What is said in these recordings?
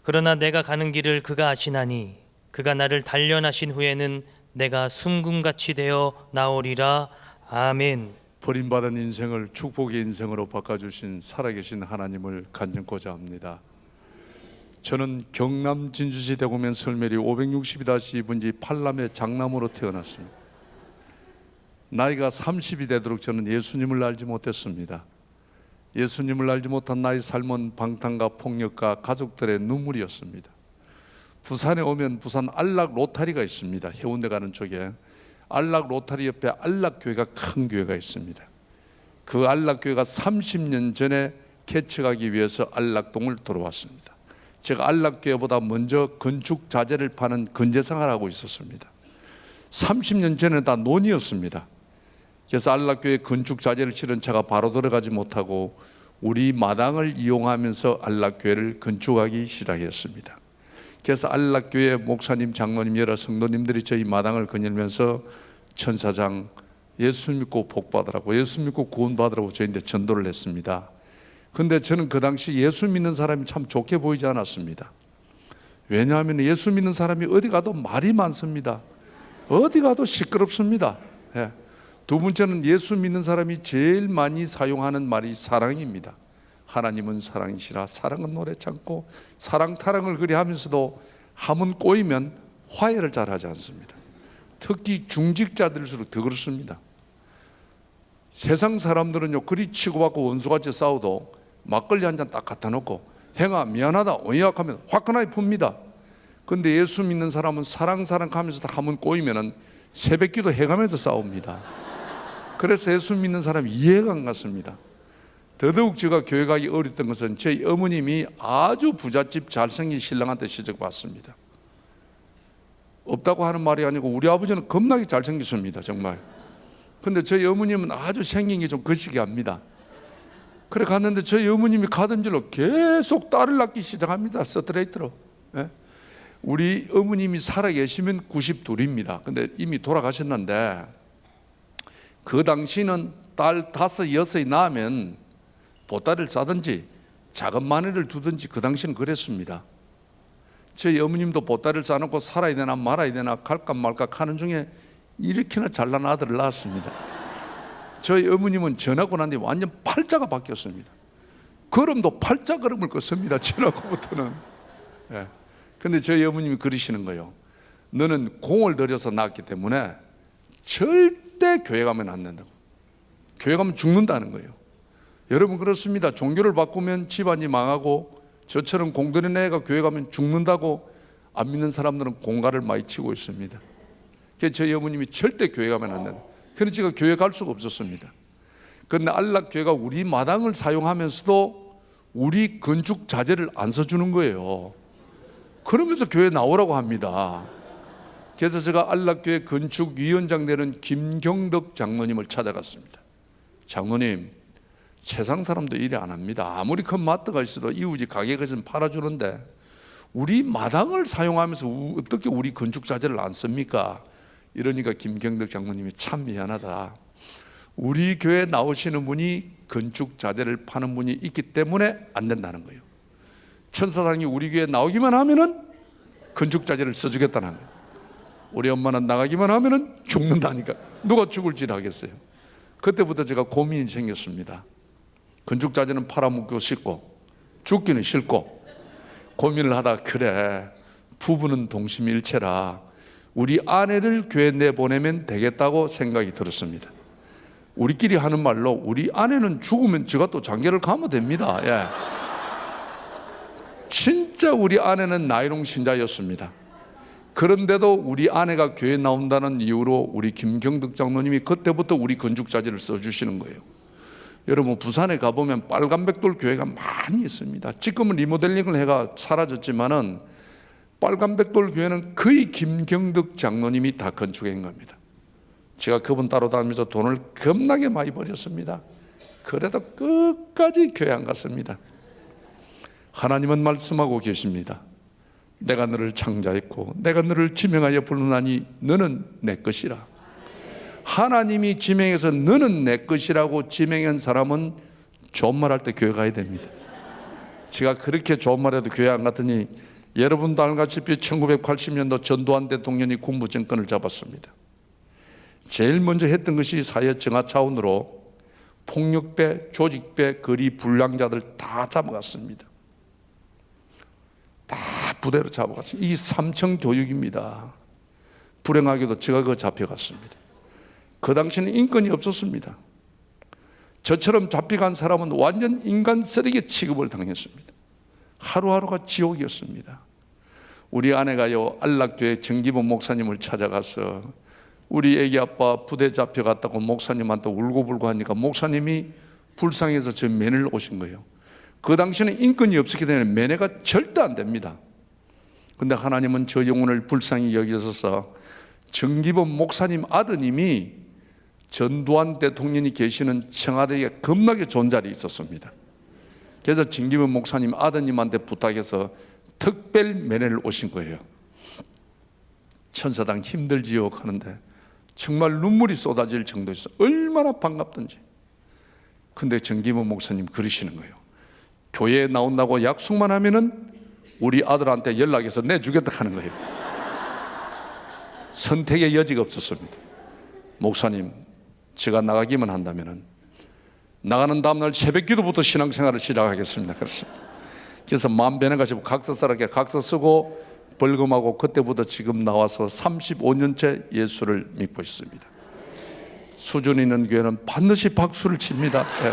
그러나 내가 가는 길을 그가 아시나니 그가 나를 단련하신 후에는 내가 숨금같이 되어 나오리라. 아멘. 버림받은 인생을 축복의 인생으로 바꿔주신 살아계신 하나님을 간증코자 합니다. 저는 경남 진주시 대구면 설매리 560-2분지 8남의 장남으로 태어났습니다. 나이가 30이 되도록 저는 예수님을 알지 못했습니다. 예수님을 알지 못한 나의 삶은 방탕과 폭력과 가족들의 눈물이었습니다. 부산에 오면 부산 안락 로타리가 있습니다. 해운대 가는 쪽에 안락 로타리 옆에 안락교회가 큰 교회가 있습니다. 그 안락교회가 30년 전에 개척하기 위해서 안락동을 들어왔습니다. 제가 안락교회보다 먼저 건축 자재를 파는 건재상을 하고 있었습니다. 30년 전에는 다 논이었습니다. 그래서 안락교회 건축 자재를 실은 차가 바로 들어가지 못하고 우리 마당을 이용하면서 안락교회를 건축하기 시작했습니다. 그래서 안락교회 목사님, 장로님, 여러 성도님들이 저희 마당을 거닐면서 천사장 예수 믿고 복 받으라고, 예수 믿고 구원 받으라고 저희한테 전도를 했습니다. 그런데 저는 그 당시 예수 믿는 사람이 참 좋게 보이지 않았습니다. 왜냐하면 예수 믿는 사람이 어디 가도 말이 많습니다. 어디 가도 시끄럽습니다. 예. 두 번째는 예수 믿는 사람이 제일 많이 사용하는 말이 사랑입니다. 하나님은 사랑이시라. 사랑은 노래 참고, 사랑 타랑을 그리 하면서도 한번 꼬이면 화해를 잘 하지 않습니다. 특히 중직자들일수록 더 그렇습니다. 세상 사람들은요, 그리 치고받고 원수같이 싸워도 막걸리 한 잔 딱 갖다 놓고 행아 미안하다 언약하면 화끈하게 풉니다. 근데 예수 믿는 사람은 사랑 하면서 딱 한번 꼬이면은 새벽기도 해가면서 싸웁니다. 그래서 예수 믿는 사람이 이해가 안 갔습니다. 더더욱 제가 교회 가기 어렸던 것은 제 어머님이 아주 부잣집 잘생긴 신랑한테 시집왔습니다. 없다고 하는 말이 아니고 우리 아버지는 겁나게 잘생겼습니다. 정말. 근데 저희 어머님은 아주 생긴 게 좀 거시기 합니다. 그래 갔는데 저희 어머님이 가던 길로 계속 딸을 낳기 시작합니다. 스트레이트로. 예? 우리 어머님이 살아계시면 92입니다. 근데 이미 돌아가셨는데 그 당시는 딸 5, 6이 낳으면 보따리를 싸든지 작은 마늘을 두든지 그 당시는 그랬습니다. 저희 어머님도 보따리를 싸놓고 살아야 되나 말아야 되나 갈까 말까 하는 중에 이렇게나 잘난 아들을 낳았습니다. 저희 어머님은 전하고 난 뒤에 완전 팔자가 바뀌었습니다. 걸음도 팔자 걸음을 걷습니다. 전하고부터는. 예. 근데 저희 어머님이 그러시는 거예요. 너는 공을 들여서 낳았기 때문에 절대 교회 가면 안 된다고. 교회 가면 죽는다는 거예요. 여러분 그렇습니다. 종교를 바꾸면 집안이 망하고 저처럼 공들인 애가 교회 가면 죽는다고 안 믿는 사람들은 공갈을 많이 치고 있습니다. 그래서 저희 어머님이 절대 교회 가면 안 된다. 그래서 제가 교회 갈 수가 없었습니다. 그런데 안락교회가 우리 마당을 사용하면서도 우리 건축 자재를 안 써주는 거예요. 그러면서 교회 나오라고 합니다. 그래서 제가 안락교회 건축위원장 되는 김경덕 장로님을 찾아갔습니다. 장로님, 세상 사람도 이래 안 합니다. 아무리 큰 마트가 있어도 이웃이 가게가 있으면 팔아주는데 우리 마당을 사용하면서 어떻게 우리 건축 자재를 안 씁니까? 이러니까 김경덕 장로님이 참 미안하다. 우리 교회 나오시는 분이 건축 자재를 파는 분이 있기 때문에 안 된다는 거예요. 천사장이 우리 교회 나오기만 하면은 건축 자재를 써주겠다는 거예요. 우리 엄마는 나가기만 하면은 죽는다니까. 누가 죽을지 하겠어요. 그때부터 제가 고민이 생겼습니다. 건축 자재는 팔아먹고 싶고 죽기는 싫고 고민을 하다 그래 부부는 동심일체라 우리 아내를 교회 내보내면 되겠다고 생각이 들었습니다. 우리끼리 하는 말로 우리 아내는 죽으면 제가 또 장계를 가면 됩니다. 예. 진짜 우리 아내는 나이롱 신자였습니다. 그런데도 우리 아내가 교회 나온다는 이유로 우리 김경덕 장로님이 그때부터 우리 건축 자재를 써주시는 거예요. 여러분 부산에 가보면 빨간백돌 교회가 많이 있습니다. 지금은 리모델링을 해가 사라졌지만은 빨간백돌 교회는 거의 김경덕 장로님이 다 건축한 겁니다. 제가 그분 따라다니면서 돈을 겁나게 많이 버렸습니다. 그래도 끝까지 교회 안 갔습니다. 하나님은 말씀하고 계십니다. 내가 너를 창조했고 내가 너를 지명하여 부르나니 너는 내 것이라. 하나님이 지명해서 너는 내 것이라고 지명한 사람은 좋은 말 할 때 교회 가야 됩니다. 제가 그렇게 좋은 말해도 교회 안 갔더니 여러분도 알다시피 1980년도 전두환 대통령이 군부 정권을 잡았습니다. 제일 먼저 했던 것이 사회 정화 차원으로 폭력배, 조직배, 거리 불량자들 다 잡아갔습니다. 다 부대로 잡아갔습니다. 이 삼청 교육입니다. 불행하게도 제가 그 잡혀갔습니다. 그 당시에는 인권이 없었습니다. 저처럼 잡혀간 사람은 완전 인간 쓰레기 취급을 당했습니다. 하루하루가 지옥이었습니다. 우리 아내가요, 안락교회 정기범 목사님을 찾아가서 우리 애기 아빠 부대 잡혀갔다고 목사님한테 울고불고 하니까 목사님이 불쌍해서 저 면회를 오신 거예요. 그 당시에는 인권이 없었기 때문에 면회가 절대 안 됩니다. 근데 하나님은 저 영혼을 불쌍히 여기셔서 정기범 목사님 아드님이 전두환 대통령이 계시는 청와대에 겁나게 좋은 자리에 있었습니다. 그래서 정기범 목사님 아드님한테 부탁해서 특별 면회를 오신 거예요. 천사당 힘들지요 하는데 정말 눈물이 쏟아질 정도였어. 얼마나 반갑던지. 근데 정기범 목사님 그러시는 거예요. 교회에 나온다고 약속만 하면은 우리 아들한테 연락해서 내주겠다 하는 거예요. 선택의 여지가 없었습니다. 목사님, 제가 나가기만 한다면은 나가는 다음날 새벽기도부터 신앙생활을 시작하겠습니다. 그렇습니다. 그래서 마음 변해가지고 각서 써라게 각서 쓰고 벌금하고 그때부터 지금 나와서 35년째 예수를 믿고 있습니다. 수준 있는 교회는 반드시 박수를 칩니다. 네.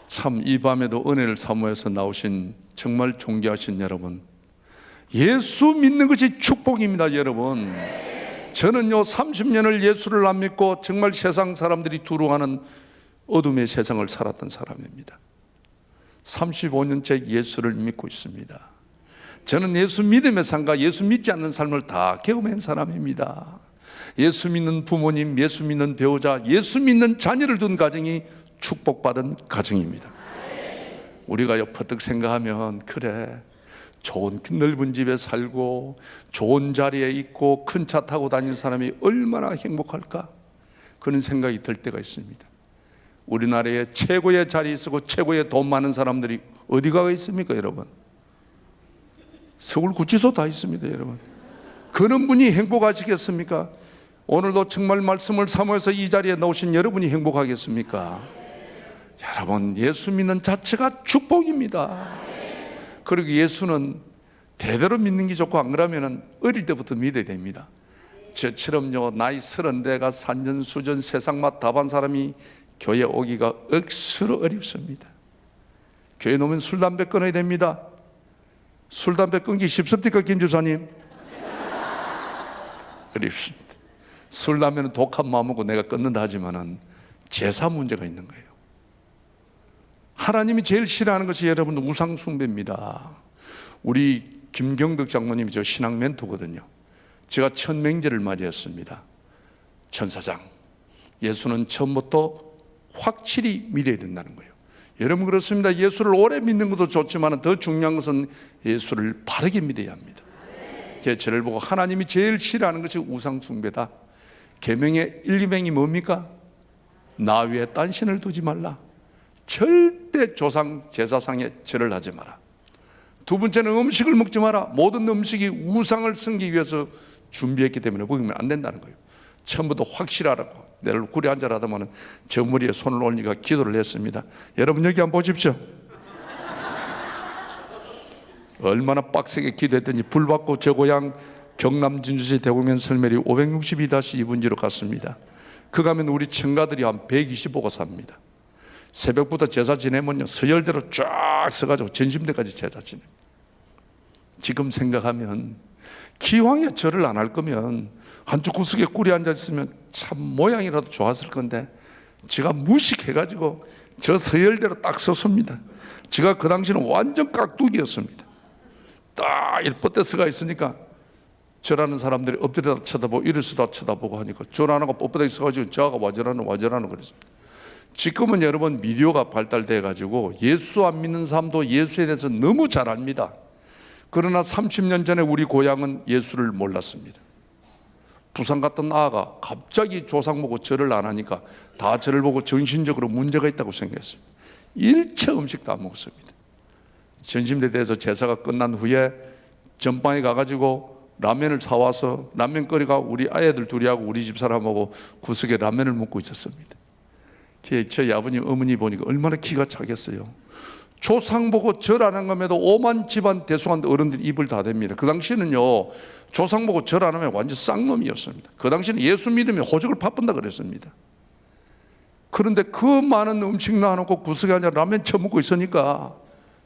참 이 밤에도 은혜를 사모해서 나오신 정말 존귀하신 여러분, 예수 믿는 것이 축복입니다. 여러분, 저는요 30년을 예수를 안 믿고 정말 세상 사람들이 두려워하는 어둠의 세상을 살았던 사람입니다. 35년째 예수를 믿고 있습니다. 저는 예수 믿음의 삶과 예수 믿지 않는 삶을 다 경험한 사람입니다. 예수 믿는 부모님, 예수 믿는 배우자, 예수 믿는 자녀를 둔 가정이 축복받은 가정입니다. 우리가 퍼뜩 생각하면 그래, 좋은 넓은 집에 살고 좋은 자리에 있고 큰 차 타고 다니는 사람이 얼마나 행복할까, 그런 생각이 들 때가 있습니다. 우리나라에 최고의 자리에 있고 최고의 돈 많은 사람들이 어디가 있습니까? 여러분, 서울구치소 다 있습니다. 여러분, 그런 분이 행복하시겠습니까? 오늘도 정말 말씀을 사모해서 이 자리에 나오신 여러분이 행복하겠습니까? 여러분, 예수 믿는 자체가 축복입니다. 그리고 예수는 대대로 믿는 게 좋고, 안 그러면 어릴 때부터 믿어야 됩니다. 저처럼요 나이 30대가 산전수전 세상 맛 다 본 사람이 교회 오기가 억수로 어렵습니다. 교회 놓으면 술 담배 끊어야 됩니다. 술 담배 끊기 쉽습니까, 김 집사님? 어렵습니다. 술 담배는 독한 마음먹고 내가 끊는다 하지만은 제사 문제가 있는 거예요. 하나님이 제일 싫어하는 것이 여러분 우상 숭배입니다. 우리 김경덕 장로님이 저 신앙 멘토거든요. 제가 첫 맹제를 맞이했습니다. 천사장, 예수는 처음부터 확실히 믿어야 된다는 거예요. 여러분 그렇습니다. 예수를 오래 믿는 것도 좋지만 더 중요한 것은 예수를 바르게 믿어야 합니다. 제 저를 보고 하나님이 제일 싫어하는 것이 우상 숭배다. 계명의 1, 2명이 뭡니까? 나 위에 딴 신을 두지 말라. 절대 조상 제사상에 절을 하지 마라. 두 번째는 음식을 먹지 마라. 모든 음식이 우상을 섬기기 위해서 준비했기 때문에 먹으면 안 된다는 거예요. 처음부터 확실하라고. 내일 굴에 앉아라더만 저 머리에 손을 올리니까 기도를 했습니다. 여러분 여기 한번 보십시오. 얼마나 빡세게 기도했더니 불 받고 저 고향 경남 진주시 대구면 설매리 562-2분지로 갔습니다. 그 가면 우리 청가들이 한 125가 삽니다. 새벽부터 제사 지내면요 서열대로 쫙 서가지고 전심대까지 제사 지냅니다. 지금 생각하면 기왕에 절을 안 할 거면 한쪽 구석에 꿀이 앉아있으면 참 모양이라도 좋았을 건데 제가 무식해가지고 저 서열대로 딱 섰습니다. 제가 그 당시는 완전 깍두기였습니다. 딱 일뻗대 서가 있으니까 절하는 사람들이 엎드려다 쳐다보고 일어서다 쳐다보고 하니까 절 하나가 뻣뻣하게 서가지고 저하가 와절하는 그랬습니다. 지금은 여러분 미디어가 발달돼 가지고 예수 안 믿는 사람도 예수에 대해서 너무 잘 압니다. 그러나 30년 전에 우리 고향은 예수를 몰랐습니다. 부산 갔던 아가 갑자기 조상 보고 절을 안 하니까 다 절을 보고 정신적으로 문제가 있다고 생각했어요. 일체 음식도 안 먹었습니다. 전심대대에서 제사가 끝난 후에 전방에 가가지고 라면을 사와서 라면 끓여가 우리 아이들 둘이하고 우리 집사람하고 구석에 라면을 먹고 있었습니다. 저희 아버님 어머니 보니까 얼마나 기가 차겠어요. 조상 보고 절 안 한 것에도 5만 집안 대숭한 어른들이 입을 다 댑니다. 그 당시에는요, 조상 보고 절 안 하면 완전 쌍놈이었습니다. 그 당시에는 예수 믿으면 호적을 바꾼다 그랬습니다. 그런데 그 많은 음식 놔놓고 구석에 앉아 라면 처먹고 있으니까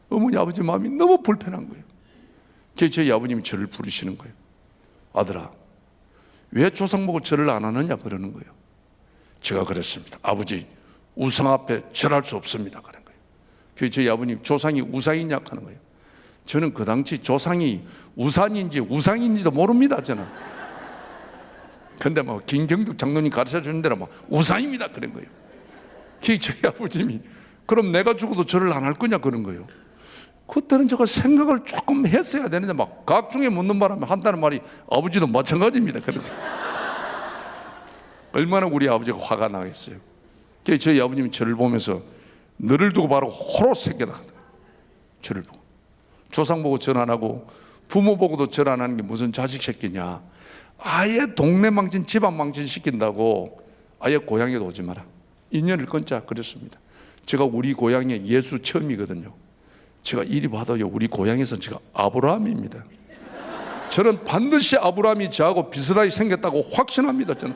어머니 아버지 마음이 너무 불편한 거예요. 저희 아버님이 저를 부르시는 거예요. 아들아, 왜 조상 보고 절을 안 하느냐 그러는 거예요. 제가 그랬습니다. 아버지, 우상 앞에 절할 수 없습니다 그런 거예요. 저희 아버님, 조상이 우상이냐 하는 거예요. 저는 그 당시 조상이 우산인지 우상인지도 모릅니다 저는. 근데 막 김경득 장로님 가르쳐 주는 대로 막 우상입니다 그런 거예요. 저희 아버님이 그럼 내가 죽어도 절을 안 할 거냐 그런 거예요. 그때는 제가 생각을 조금 했어야 되는데 막 각중에 묻는 바람에 한다는 말이 아버지도 마찬가지입니다. 그런데 얼마나 우리 아버지가 화가 나겠어요. 저희 아버님이 저를 보면서 너를 두고 바로 호로 새겨라. 저를 보고 조상 보고 절 안 하고 부모 보고도 절 안 하는 게 무슨 자식 새끼냐. 아예 동네 망신 집안 망신 시킨다고 아예 고향에 오지 마라. 인연을 끊자 그랬습니다. 제가 우리 고향에 예수 처음이거든요. 제가 이리 봐도요, 우리 고향에서 제가 아브라함입니다. 저는 반드시 아브라함이 저하고 비슷하게 생겼다고 확신합니다 저는.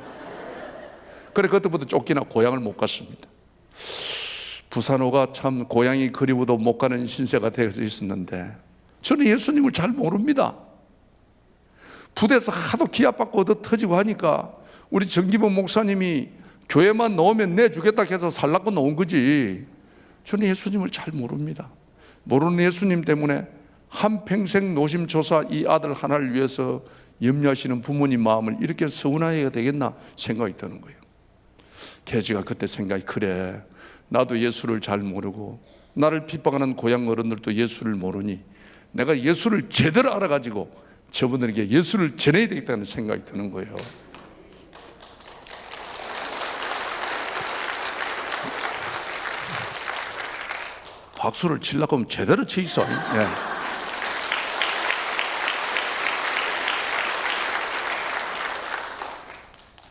그래 그때부터 쫓기나 고향을 못 갔습니다. 부산호가 참 고향이 그리워도 못 가는 신세가 되어서 있었는데 저는 예수님을 잘 모릅니다. 부대에서 하도 기합받고 얻어 터지고 하니까 우리 정기범 목사님이 교회만 넣으면 내주겠다 해서 살라고 넣은 거지 저는 예수님을 잘 모릅니다. 모르는 예수님 때문에 한평생 노심초사 이 아들 하나를 위해서 염려하시는 부모님 마음을 이렇게 서운하게 되겠나 생각이 드는 거예요. 제가 그때 생각이 그래, 나도 예수를 잘 모르고 나를 핍박하는 고향 어른들도 예수를 모르니 내가 예수를 제대로 알아가지고 저분들에게 예수를 전해야 되겠다는 생각이 드는 거예요. 박수를 치려고 하면 제대로 치 있어. 예.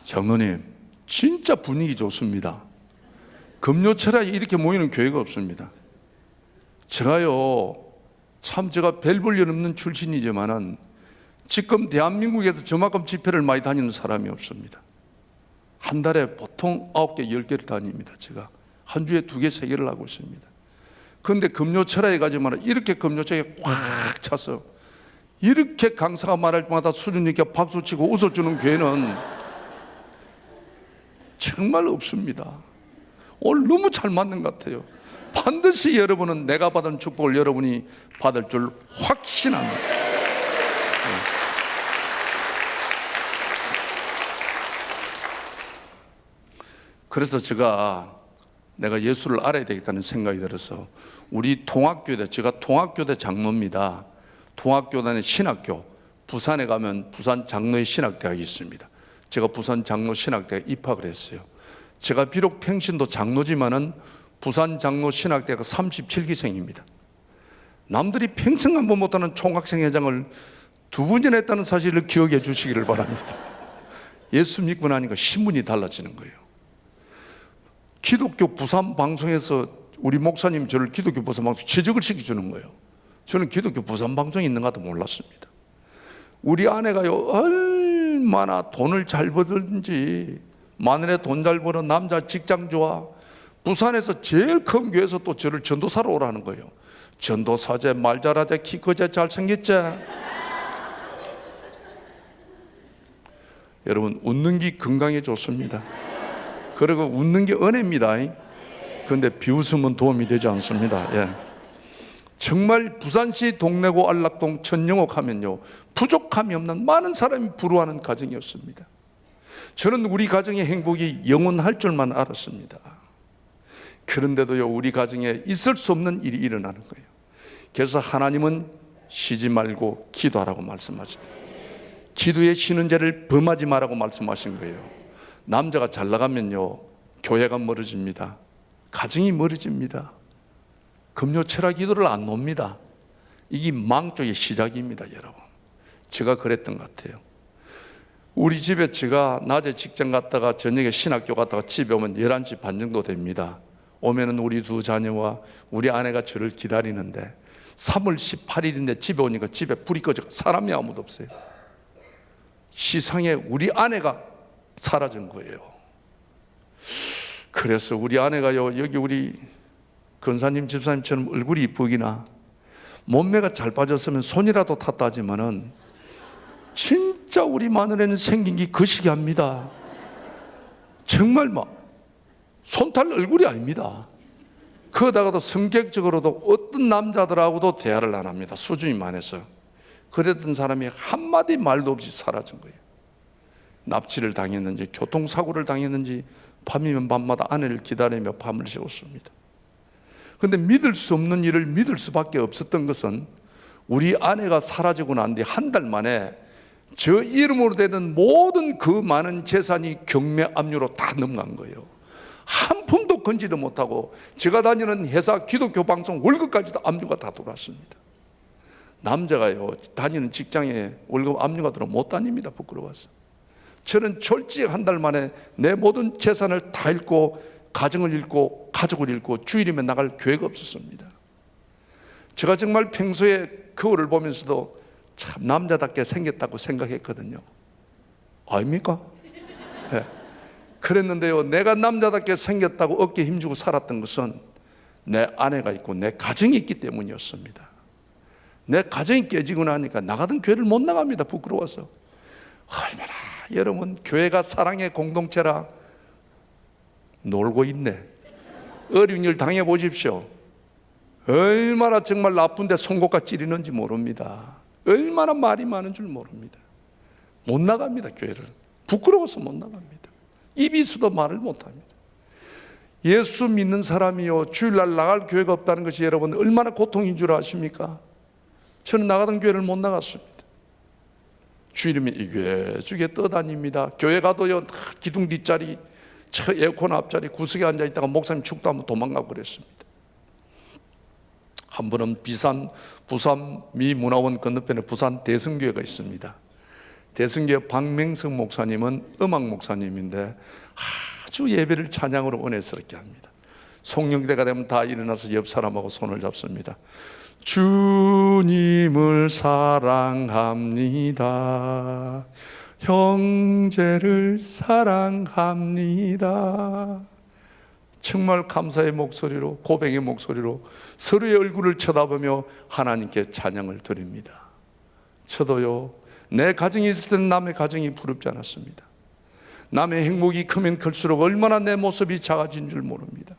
장로님, 진짜 분위기 좋습니다. 금요철에 이렇게 모이는 교회가 없습니다. 제가요, 참 제가 별 볼 일 없는 출신이지만은 지금 대한민국에서 저만큼 집회를 많이 다니는 사람이 없습니다. 한 달에 보통 9개, 10개를 다닙니다. 제가 한 주에 2개, 3개를 하고 있습니다. 그런데 금요철에 가지만 이렇게 금요철에 꽉 차서 이렇게 강사가 말할 때마다 수준 있게 박수치고 웃어주는 교회는 정말 없습니다. 오늘 너무 잘 맞는 것 같아요. 반드시 여러분은 내가 받은 축복을 여러분이 받을 줄 확신합니다. 그래서 내가 예수를 알아야 되겠다는 생각이 들어서 우리 통학교대, 제가 통학교대 장로입니다. 통학교단의 신학교, 부산에 가면 부산 장로의 신학대학이 있습니다. 제가 부산 장로 신학대에 입학을 했어요. 제가 비록 평신도 장로지만은 부산 장로 신학대가 37기생입니다. 남들이 평생 한 번 못하는 총학생 회장을 2번이나 했다는 사실을 기억해 주시기를 바랍니다. 예수 믿고 나니까 신분이 달라지는 거예요. 기독교 부산 방송에서 우리 목사님 저를 기독교 부산 방송 취직을 시켜주는 거예요. 저는 기독교 부산 방송이 있는 것도 몰랐습니다. 우리 아내가요, 얼마나 돈을 잘 벌든지 마늘에 돈 잘 벌어, 남자 직장 좋아, 부산에서 제일 큰 교회에서 또 저를 전도사로 오라는 거예요. 전도사제, 말 잘하제, 키 크제, 잘생겼제. 여러분, 웃는 게 건강에 좋습니다. 그리고 웃는 게 은혜입니다. 그런데 비웃음은 도움이 되지 않습니다. 예. 정말 부산시 동래구 안락동 천영옥 하면요, 부족함이 없는 많은 사람이 부러워하는 가정이었습니다. 저는 우리 가정의 행복이 영원할 줄만 알았습니다. 그런데도요, 우리 가정에 있을 수 없는 일이 일어나는 거예요. 그래서 하나님은 쉬지 말고 기도하라고 말씀하시다. 기도에 쉬는 죄를 범하지 말라고 말씀하신 거예요. 남자가 잘 나가면요, 교회가 멀어집니다. 가정이 멀어집니다. 금요 철학 기도를 안 놉니다. 이게 망조의 시작입니다, 여러분. 제가 그랬던 것 같아요. 우리 집에 제가 낮에 직장 갔다가 저녁에 신학교 갔다가 집에 오면 11시 반 정도 됩니다. 오면은 우리 두 자녀와 우리 아내가 저를 기다리는데 3월 18일인데 집에 오니까 집에 불이 꺼져 사람이 아무도 없어요. 시상에 우리 아내가 사라진 거예요. 그래서 우리 아내가요, 여기 우리 권사님 집사님처럼 얼굴이 이쁘기나 몸매가 잘 빠졌으면 손이라도 탔다 하지만은 진짜 우리 마누라는 생긴 게 거시기합니다. 정말 막 손탈 얼굴이 아닙니다. 그러다가도 성격적으로도 어떤 남자들하고도 대화를 안 합니다. 수준이 많아서. 그랬던 사람이 한마디 말도 없이 사라진 거예요. 납치를 당했는지 교통사고를 당했는지 밤이면 밤마다 아내를 기다리며 밤을 새웠습니다. 그런데 믿을 수 없는 일을 믿을 수밖에 없었던 것은 우리 아내가 사라지고 난 뒤 한 달 만에 저 이름으로 되는 모든 그 많은 재산이 경매 압류로 다 넘어간 거예요. 한 푼도 건지도 못하고 제가 다니는 회사 기독교 방송 월급까지도 압류가 다 들어왔습니다. 남자가요, 다니는 직장에 월급 압류가 들어오면 못 다닙니다. 부끄러워서. 저는 솔직히 한 달 만에 내 모든 재산을 다 잃고 가정을 잃고 가족을 잃고 주일이면 나갈 교회가 없었습니다. 제가 정말 평소에 거울을 보면서도 참 남자답게 생겼다고 생각했거든요. 아닙니까? 네. 그랬는데요, 내가 남자답게 생겼다고 어깨에 힘주고 살았던 것은 내 아내가 있고 내 가정이 있기 때문이었습니다. 내 가정이 깨지고 나니까 나가던 교회를 못 나갑니다. 부끄러워서. 얼마나 여러분 교회가 사랑의 공동체라 놀고 있네. 어려운 일 당해보십시오. 얼마나 정말 나쁜데 송곳과 찌르는지 모릅니다. 얼마나 말이 많은 줄 모릅니다. 못 나갑니다. 교회를. 부끄러워서 못 나갑니다. 입이 있어도 말을 못합니다. 예수 믿는 사람이요, 주일날 나갈 교회가 없다는 것이 여러분 얼마나 고통인 줄 아십니까? 저는 나가던 교회를 못 나갔습니다. 주일이면 이 교회 저게 떠다닙니다. 교회 가도요, 기둥 뒷자리, 저 에어컨 앞자리 구석에 앉아있다가 목사님 축도하면 도망가고 그랬습니다. 한 번은 부산 미 문화원 건너편에 부산 대성교회가 있습니다. 대성교회 박명성 목사님은 음악 목사님인데 아주 예배를 찬양으로 은혜스럽게 합니다. 송영대가 되면 다 일어나서 옆 사람하고 손을 잡습니다. 주님을 사랑합니다. 형제를 사랑합니다. 정말 감사의 목소리로, 고백의 목소리로 서로의 얼굴을 쳐다보며 하나님께 찬양을 드립니다. 저도요, 내 가정이 있을 때는 남의 가정이 부럽지 않았습니다. 남의 행복이 크면 클수록 얼마나 내 모습이 작아진 줄 모릅니다.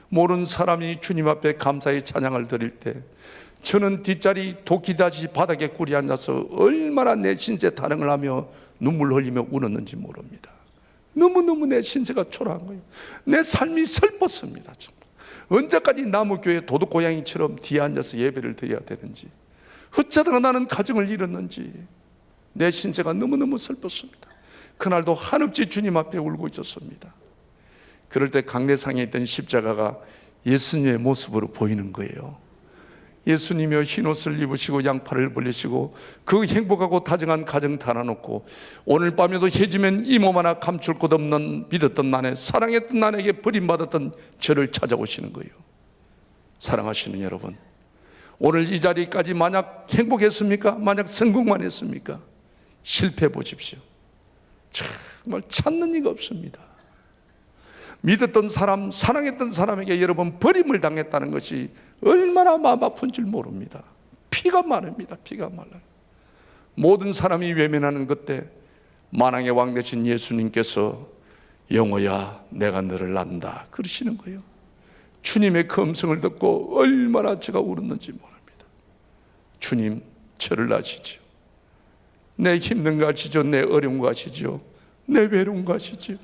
모르는 사람이 주님 앞에 감사의 찬양을 드릴 때 저는 뒷자리 도끼다시 바닥에 꿇이 앉아서 얼마나 내 신세 타령을 하며 눈물 흘리며 울었는지 모릅니다. 너무너무 내 신세가 초라한 거예요. 내 삶이 슬펐습니다. 정말. 언제까지 나무교회 도둑고양이처럼 뒤에 앉아서 예배를 드려야 되는지, 어쩌다가 나는 가정을 잃었는지 내 신세가 너무너무 슬펐습니다. 그날도 한없이 주님 앞에 울고 있었습니다. 그럴 때 강대상에 있던 십자가가 예수님의 모습으로 보이는 거예요. 예수님이여 흰옷을 입으시고 양팔을 벌리시고 그 행복하고 다정한 가정 달아놓고 오늘 밤에도 해지면 이 몸 하나 감출 것 없는 믿었던 나네, 사랑했던 나에게 버림받았던 저를 찾아오시는 거예요. 사랑하시는 여러분, 오늘 이 자리까지 만약 행복했습니까? 만약 성공만 했습니까? 실패해 보십시오. 정말 찾는 이가 없습니다. 믿었던 사람, 사랑했던 사람에게 여러분 버림을 당했다는 것이 얼마나 마음 아픈 줄 모릅니다. 피가 마릅니다. 피가 말라요. 모든 사람이 외면하는 그때 만왕의 왕 되신 예수님께서 영호야 내가 너를 안다 그러시는 거예요. 주님의 그 음성을 듣고 얼마나 제가 울었는지 모릅니다. 주님 저를 아시죠. 내 힘든 거 아시죠. 내 어려운 거 아시죠. 내 외로운 거 아시죠.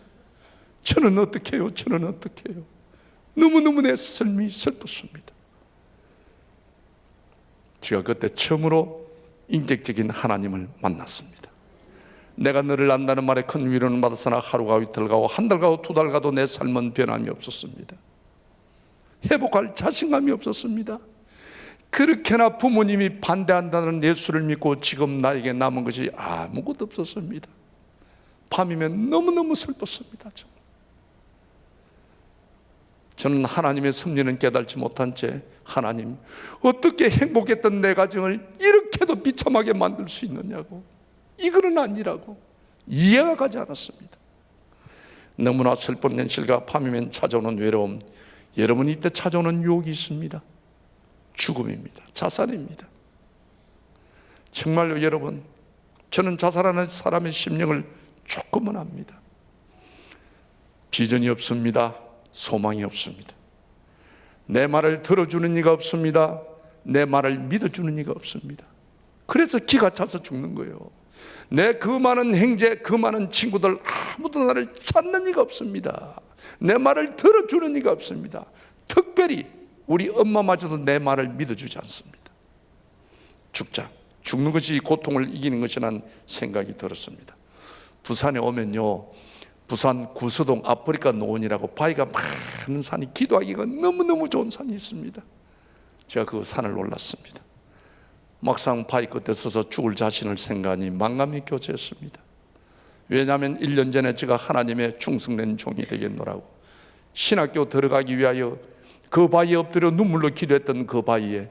저는 어떻게 해요? 저는 어떻게 해요? 너무너무 내 삶이 슬펐습니다. 제가 그때 처음으로 인격적인 하나님을 만났습니다. 내가 너를 안다는 말에 큰 위로는 받았으나 하루가 이틀 가고 한 달 가고 두 달 가도 내 삶은 변함이 없었습니다. 회복할 자신감이 없었습니다. 그렇게나 부모님이 반대한다는 예수를 믿고 지금 나에게 남은 것이 아무것도 없었습니다. 밤이면 너무너무 슬펐습니다. 저는 하나님의 섭리는 깨달지 못한 채 하나님, 어떻게 행복했던 내 가정을 이렇게도 비참하게 만들 수 있느냐고, 이거는 아니라고 이해가 가지 않았습니다. 너무나 슬픈 현실과 밤이면 찾아오는 외로움, 여러분 이때 찾아오는 유혹이 있습니다. 죽음입니다. 자살입니다. 정말로 여러분, 저는 자살하는 사람의 심령을 조금은 압니다. 비전이 없습니다. 소망이 없습니다. 내 말을 들어주는 이가 없습니다. 내 말을 믿어주는 이가 없습니다. 그래서 기가 차서 죽는 거예요. 내 그 많은 형제, 그 많은 친구들 아무도 나를 찾는 이가 없습니다. 내 말을 들어주는 이가 없습니다. 특별히 우리 엄마마저도 내 말을 믿어주지 않습니다. 죽자, 죽는 것이 고통을 이기는 것이라는 생각이 들었습니다. 부산에 오면요, 부산 구서동 아프리카 노원이라고 바위가 많은 산이, 기도하기가 너무너무 좋은 산이 있습니다. 제가 그 산을 올랐습니다. 막상 바위 끝에 서서 죽을 자신을 생각하니 망감이 교체했습니다. 왜냐하면 1년 전에 제가 하나님의 충성된 종이 되겠노라고 신학교 들어가기 위하여 그 바위에 엎드려 눈물로 기도했던 그 바위에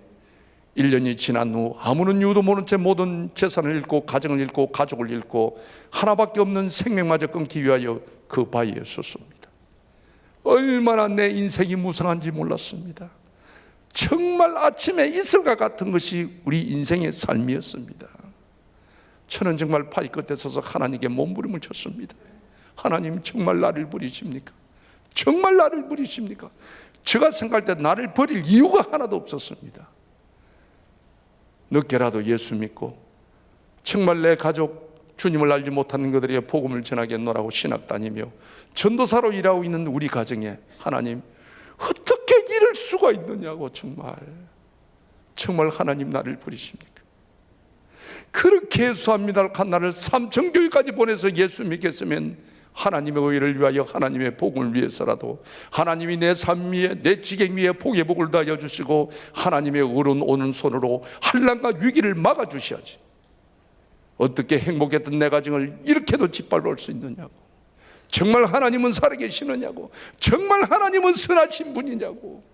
1년이 지난 후 아무런 이유도 모른 채 모든 재산을 잃고 가정을 잃고 가족을 잃고 하나밖에 없는 생명마저 끊기 위하여 그 바위에 섰습니다. 얼마나 내 인생이 무상한지 몰랐습니다. 정말 아침에 이슬과 같은 것이 우리 인생의 삶이었습니다. 저는 정말 바위 끝에 서서 하나님께 몸부림을 쳤습니다. 하나님, 정말 나를 버리십니까? 정말 나를 버리십니까? 제가 생각할 때 나를 버릴 이유가 하나도 없었습니다. 늦게라도 예수 믿고 정말 내 가족, 주님을 알지 못하는 그들에게 복음을 전하겠노라고 신학 다니며 전도사로 일하고 있는 우리 가정에 하나님, 어떻게 이럴 수가 있느냐고, 정말 하나님 나를 버리십니까? 그렇게 예수합니다 한 나를 삼천교회까지 보내서 예수 믿겠으면 하나님의 의를 위하여, 하나님의 복음을 위해서라도 하나님이 내 삶 위에, 내 지경 위에 복의 복을 다하여 주시고 하나님의 의로운 오는 손으로 환난과 위기를 막아주셔야지. 어떻게 행복했던 내 가정을 이렇게도 짓밟을 수 있느냐고, 정말 하나님은 살아계시느냐고, 정말 하나님은 선하신 분이냐고,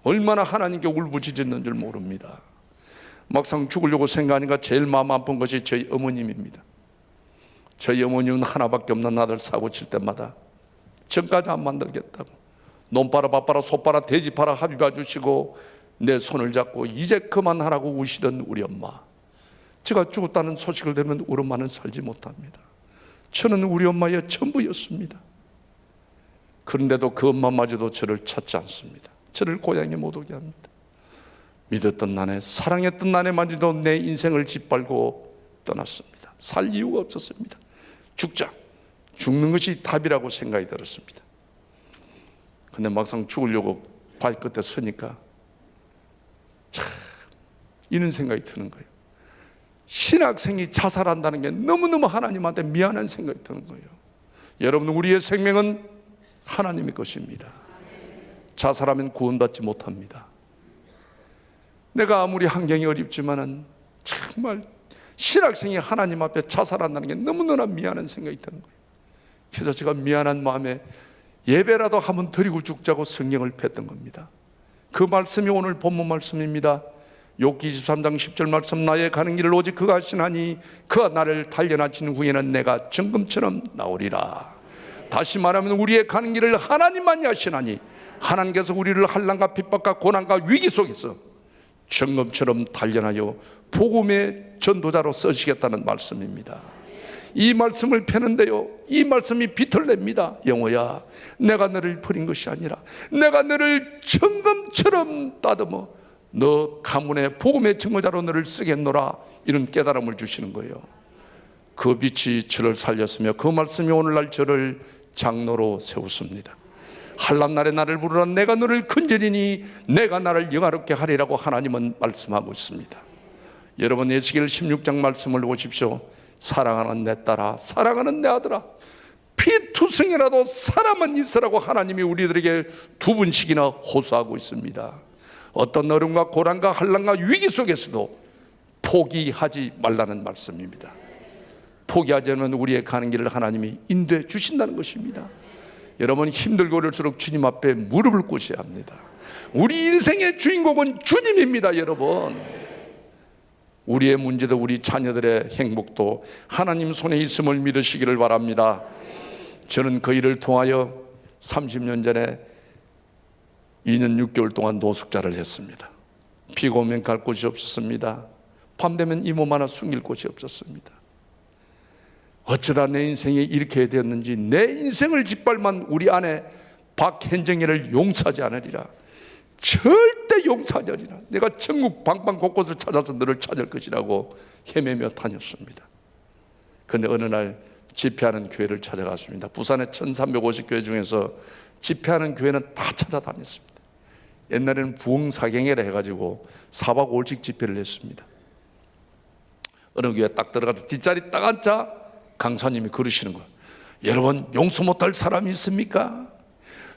얼마나 하나님께 울부짖었는 줄 모릅니다. 막상 죽으려고 생각하니까 제일 마음 아픈 것이 저희 어머님입니다. 저희 어머님은 하나밖에 없는 아들 사고 칠 때마다 전까지 안 만들겠다고 놈 팔아 밥 팔아 소 팔아 돼지 팔아 합의 봐주시고 내 손을 잡고 이제 그만하라고 우시던 우리 엄마, 제가 죽었다는 소식을 들으면 우리 엄마는 살지 못합니다. 저는 우리 엄마의 전부였습니다. 그런데도 그 엄마마저도 저를 찾지 않습니다. 저를 고향에 못 오게 합니다. 믿었던 나네, 사랑했던 나네만지도 내 인생을 짓밟고 떠났습니다. 살 이유가 없었습니다. 죽자, 죽는 것이 답이라고 생각이 들었습니다. 근데 막상 죽으려고 발끝에 서니까 참 이런 생각이 드는 거예요. 신학생이 자살한다는 게 너무너무 하나님한테 미안한 생각이 드는 거예요. 여러분, 우리의 생명은 하나님의 것입니다. 자살하면 구원받지 못합니다. 내가 아무리 환경이 어렵지만은 정말 신학생이 하나님 앞에 자살한다는 게 너무너무 미안한 생각이 드는 거예요. 그래서 제가 미안한 마음에 예배라도 한번 드리고 죽자고 성경을 폈던 겁니다. 그 말씀이 오늘 본문 말씀입니다. 욥기 23장 10절 말씀, 나의 가는 길을 오직 그가 하시나니 그가 나를 단련하신 후에는 내가 정금처럼 나오리라. 다시 말하면 우리의 가는 길을 하나님만이 하시나니 하나님께서 우리를 환난과 핍박과 고난과 위기 속에서 정금처럼 단련하여 복음의 전도자로 쓰시겠다는 말씀입니다. 이 말씀을 펴는데요, 이 말씀이 비틀냅니다. 영호야, 내가 너를 버린 것이 아니라 내가 너를 정금처럼 따듬어 너 가문의 복음의 증거자로 너를 쓰겠노라, 이런 깨달음을 주시는 거예요. 그 빛이 저를 살렸으며 그 말씀이 오늘날 저를 장로로 세웠습니다. 한란날에 나를 부르라, 내가 너를 건지리니 내가 나를 영화롭게 하리라고 하나님은 말씀하고 있습니다. 여러분, 에스겔 16장 말씀을 보십시오. 사랑하는 내 딸아, 사랑하는 내 아들아, 피투성이라도 사람은 있으라고 하나님이 우리들에게 두 번씩이나 호소하고 있습니다. 어떤 어려움과 고난과 환난과 위기 속에서도 포기하지 말라는 말씀입니다. 포기하지 않은 우리의 가는 길을 하나님이 인도해 주신다는 것입니다. 여러분, 힘들고 어려울수록 주님 앞에 무릎을 꿇으셔야 합니다. 우리 인생의 주인공은 주님입니다. 여러분, 우리의 문제도 우리 자녀들의 행복도 하나님 손에 있음을 믿으시기를 바랍니다. 저는 그 일을 통하여 30년 전에 2년 6개월 동안 노숙자를 했습니다. 비가 오면 갈 곳이 없었습니다. 밤 되면 이 몸 하나 숨길 곳이 없었습니다. 어쩌다 내 인생이 이렇게 되었는지, 내 인생을 짓밟은 우리 아내 박현정이를 용서하지 않으리라. 절대 용서하지 않으리라. 내가 전국 방방 곳곳을 찾아서 너를 찾을 것이라고 헤매며 다녔습니다. 그런데 어느 날 집회하는 교회를 찾아갔습니다. 부산의 1350교회 중에서 집회하는 교회는 다 찾아다녔습니다. 옛날에는 부흥사경회라 해가지고 4박 5일씩 집회를 했습니다. 어느 교회 딱 들어가서 뒷자리 딱 앉자 강사님이 그러시는 거예요. 여러분, 용서 못할 사람이 있습니까?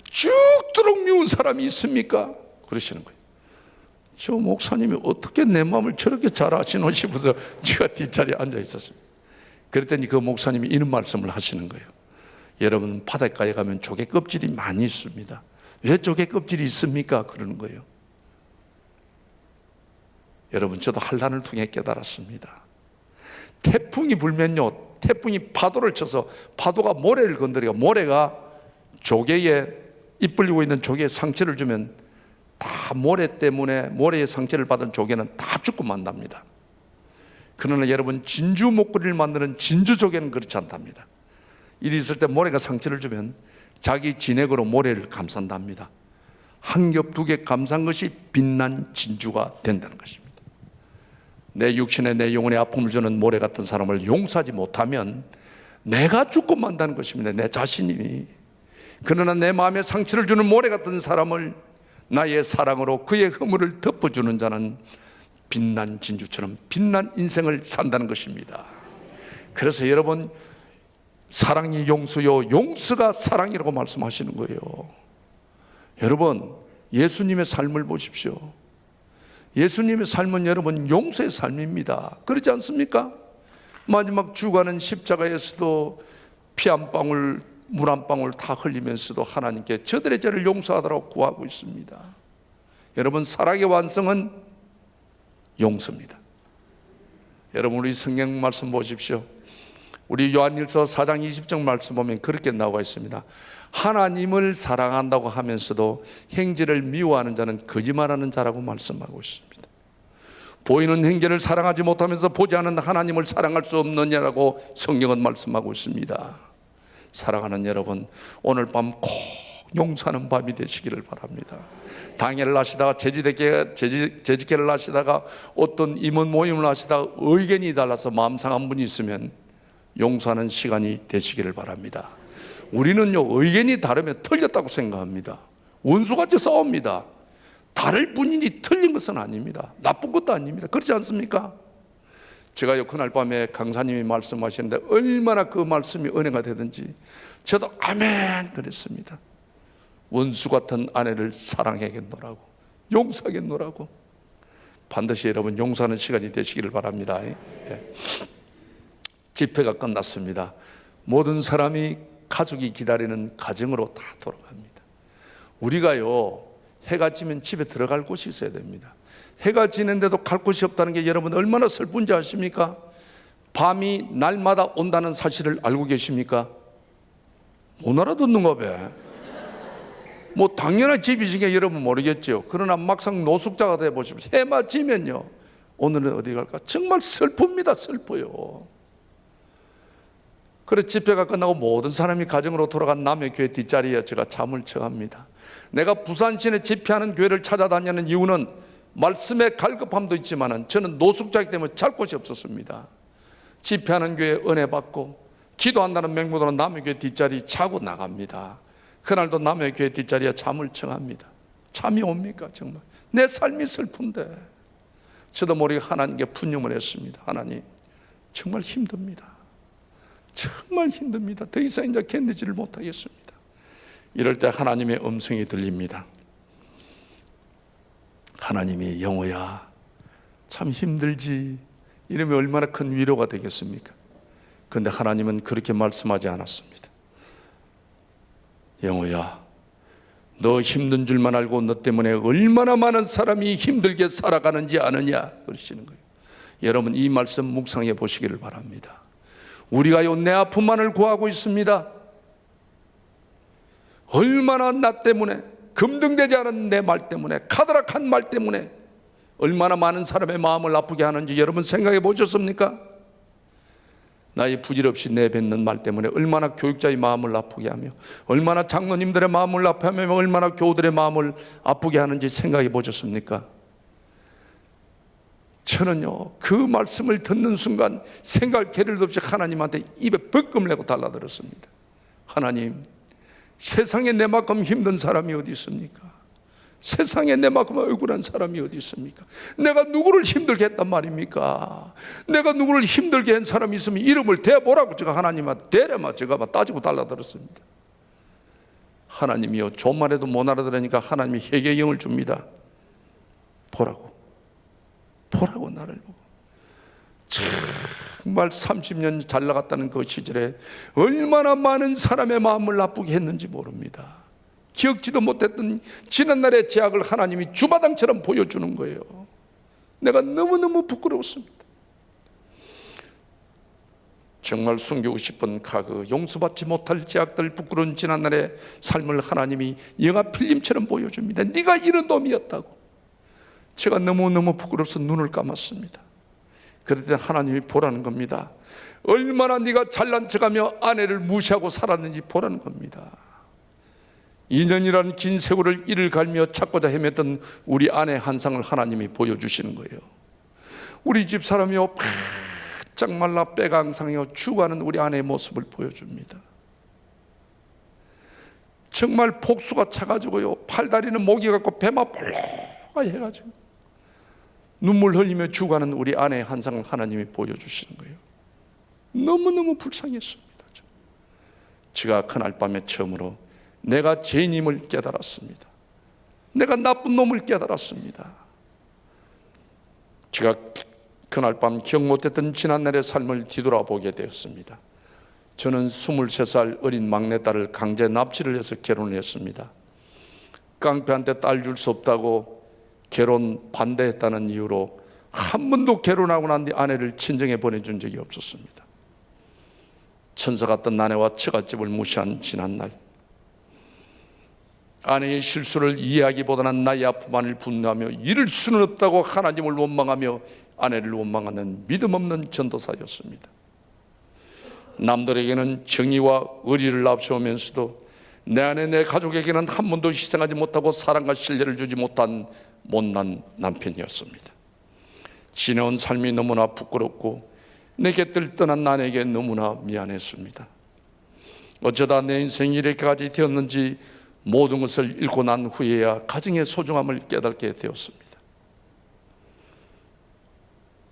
죽도록 미운 사람이 있습니까? 그러시는 거예요. 저 목사님이 어떻게 내 마음을 저렇게 잘 아시노 싶어서 제가 뒷자리에 앉아 있었습니다. 그랬더니 그 목사님이 이런 말씀을 하시는 거예요. 여러분, 바닷가에 가면 조개 껍질이 많이 있습니다. 왜 조개 껍질이 있습니까? 그러는 거예요. 여러분, 저도 한란을 통해 깨달았습니다. 태풍이 불면요, 태풍이 파도를 쳐서 파도가 모래를 건드리고 모래가 조개에 입 벌리고 있는 조개에 상처를 주면 다 모래 때문에 모래의 상처를 받은 조개는 다 죽고 만답니다. 그러나 여러분, 진주 목걸이를 만드는 진주 조개는 그렇지 않답니다. 일이 있을 때 모래가 상처를 주면 자기 진액으로 모래를 감싼답니다. 한 겹 두 개 감싼 것이 빛난 진주가 된다는 것입니다. 내 육신에 내 영혼에 아픔을 주는 모래 같은 사람을 용서하지 못하면 내가 죽고 만다는 것입니다. 내 자신이. 그러나 내 마음에 상처를 주는 모래 같은 사람을 나의 사랑으로 그의 허물을 덮어주는 자는 빛난 진주처럼 빛난 인생을 산다는 것입니다. 그래서 여러분, 사랑이 용서요, 용서가 사랑이라고 말씀하시는 거예요. 여러분, 예수님의 삶을 보십시오. 예수님의 삶은 여러분 용서의 삶입니다. 그렇지 않습니까? 마지막 주가는 십자가에서도 피 한 방울, 물 한 방울 다 흘리면서도 하나님께 저들의 죄를 용서하도록 구하고 있습니다. 여러분, 사랑의 완성은 용서입니다. 여러분, 우리 성경 말씀 보십시오. 우리 요한일서 4장 20절 말씀 보면 그렇게 나와 있습니다. 하나님을 사랑한다고 하면서도 행실을 미워하는 자는 거짓말하는 자라고 말씀하고 있습니다. 보이는 행실을 사랑하지 못하면서 보지 않는 하나님을 사랑할 수 없느냐라고 성경은 말씀하고 있습니다. 사랑하는 여러분, 오늘 밤 꼭 용서하는 밤이 되시기를 바랍니다. 당회를 하시다가 재직회를 하시다가 어떤 임원 모임을 하시다가 의견이 달라서 마음 상한 분이 있으면 용서하는 시간이 되시기를 바랍니다. 우리는요, 의견이 다르면 틀렸다고 생각합니다. 원수같이 싸웁니다. 다를 뿐이니 틀린 것은 아닙니다. 나쁜 것도 아닙니다. 그렇지 않습니까? 제가요, 그날 밤에 강사님이 말씀하시는데 얼마나 그 말씀이 은혜가 되든지 저도 아멘 그랬습니다. 원수 같은 아내를 사랑하겠노라고, 용서하겠노라고. 반드시 여러분 용서하는 시간이 되시기를 바랍니다. 예. 집회가 끝났습니다. 모든 사람이 가족이 기다리는 가정으로 다 돌아갑니다. 우리가요, 해가 지면 집에 들어갈 곳이 있어야 됩니다. 해가 지는데도 갈 곳이 없다는 게 여러분 얼마나 슬픈지 아십니까? 밤이 날마다 온다는 사실을 알고 계십니까? 못 알아듣는가 봐. 뭐 당연한 집이시게 여러분 모르겠죠. 그러나 막상 노숙자가 돼 보십시오. 해만 지면요, 오늘은 어디 갈까? 정말 슬픕니다. 슬퍼요. 그래서 집회가 끝나고 모든 사람이 가정으로 돌아간 남의 교회 뒷자리에 제가 잠을 청합니다. 내가 부산 시내 집회하는 교회를 찾아다니는 이유는 말씀의 갈급함도 있지만 저는 노숙자이기 때문에 잘 곳이 없었습니다. 집회하는 교회 은혜 받고 기도한다는 맹목으로 남의 교회 뒷자리 자고 나갑니다. 그날도 남의 교회 뒷자리에 잠을 청합니다. 잠이 옵니까? 정말 내 삶이 슬픈데 저도 모르게 하나님께 분념을 했습니다. 하나님, 정말 힘듭니다. 정말 힘듭니다. 더 이상 이제 견디지를 못하겠습니다. 이럴 때 하나님의 음성이 들립니다. 하나님이 영호야 참 힘들지 이러면 얼마나 큰 위로가 되겠습니까? 그런데 하나님은 그렇게 말씀하지 않았습니다. 영호야 너 힘든 줄만 알고 너 때문에 얼마나 많은 사람이 힘들게 살아가는지 아느냐 그러시는 거예요. 여러분 이 말씀 묵상해 보시기를 바랍니다. 우리가요 내 아픔만을 구하고 있습니다. 얼마나 나 때문에 금등되지 않은 내 말 때문에 카드락한 말 때문에 얼마나 많은 사람의 마음을 아프게 하는지 여러분 생각해 보셨습니까? 나의 부질없이 내뱉는 말 때문에 얼마나 교육자의 마음을 아프게 하며 얼마나 장로님들의 마음을 아프게 하며 얼마나 교우들의 마음을 아프게 하는지 생각해 보셨습니까? 저는요 그 말씀을 듣는 순간 생각할 겨를도 없이 하나님한테 입에 벌금 내고 달라들었습니다. 하나님 세상에 내만큼 힘든 사람이 어디 있습니까? 세상에 내만큼 억울한 사람이 어디 있습니까? 내가 누구를 힘들게 했단 말입니까? 내가 누구를 힘들게 한 사람이 있으면 이름을 대보라고 제가 하나님한테 대려마 제가 따지고 달라들었습니다. 하나님이요 존말해도 못 알아들으니까 하나님이 회개의 영을 줍니다. 보라고 나를 보고. 정말 30년 잘 나갔다는 그 시절에 얼마나 많은 사람의 마음을 나쁘게 했는지 모릅니다. 기억지도 못했던 지난날의 죄악을 하나님이 주마당처럼 보여주는 거예요. 내가 너무너무 부끄러웠습니다. 정말 숨기고 싶은 그 용서받지 못할 죄악들 부끄러운 지난날의 삶을 하나님이 영화 필름처럼 보여줍니다. 네가 이런 놈이었다고. 제가 너무너무 부끄러워서 눈을 감았습니다. 그럴 때 하나님이 보라는 겁니다. 얼마나 네가 잘난 척하며 아내를 무시하고 살았는지 보라는 겁니다. 2년이라는 긴 세월을 이를 갈며 찾고자 헤맸던 우리 아내 한상을 하나님이 보여주시는 거예요. 우리 집 사람이요 바짝 말라 빼가 앙상하여 죽어가는 우리 아내의 모습을 보여줍니다. 정말 폭수가 차가지고요 팔다리는 목이 갖고 배만 볼록하게 해가지고 눈물 흘리며 죽어가는 우리 아내의 한상을 하나님이 보여주시는 거예요. 너무너무 불쌍했습니다. 제가 그날 밤에 처음으로 내가 죄인임을 깨달았습니다. 내가 나쁜 놈을 깨달았습니다. 제가 그날 밤 기억 못했던 지난날의 삶을 뒤돌아보게 되었습니다. 저는 23살 어린 막내딸을 강제 납치를 해서 결혼을 했습니다. 깡패한테 딸 줄 수 없다고 결혼 반대했다는 이유로 한 번도 결혼하고 난 뒤 아내를 친정에 보내준 적이 없었습니다. 천사 같던 아내와 처갓집을 무시한 지난날, 아내의 실수를 이해하기보다는 나의 아픔만을 분노하며 이럴 수는 없다고 하나님을 원망하며 아내를 원망하는 믿음 없는 전도사였습니다. 남들에게는 정의와 의리를 앞세우면서도 내 아내 내 가족에게는 한 번도 희생하지 못하고 사랑과 신뢰를 주지 못한 못난 남편이었습니다. 지내온 삶이 너무나 부끄럽고 내 곁을 떠난 아내에게 너무나 미안했습니다. 어쩌다 내 인생이 이렇게까지 되었는지 모든 것을 읽고 난 후에야 가정의 소중함을 깨닫게 되었습니다.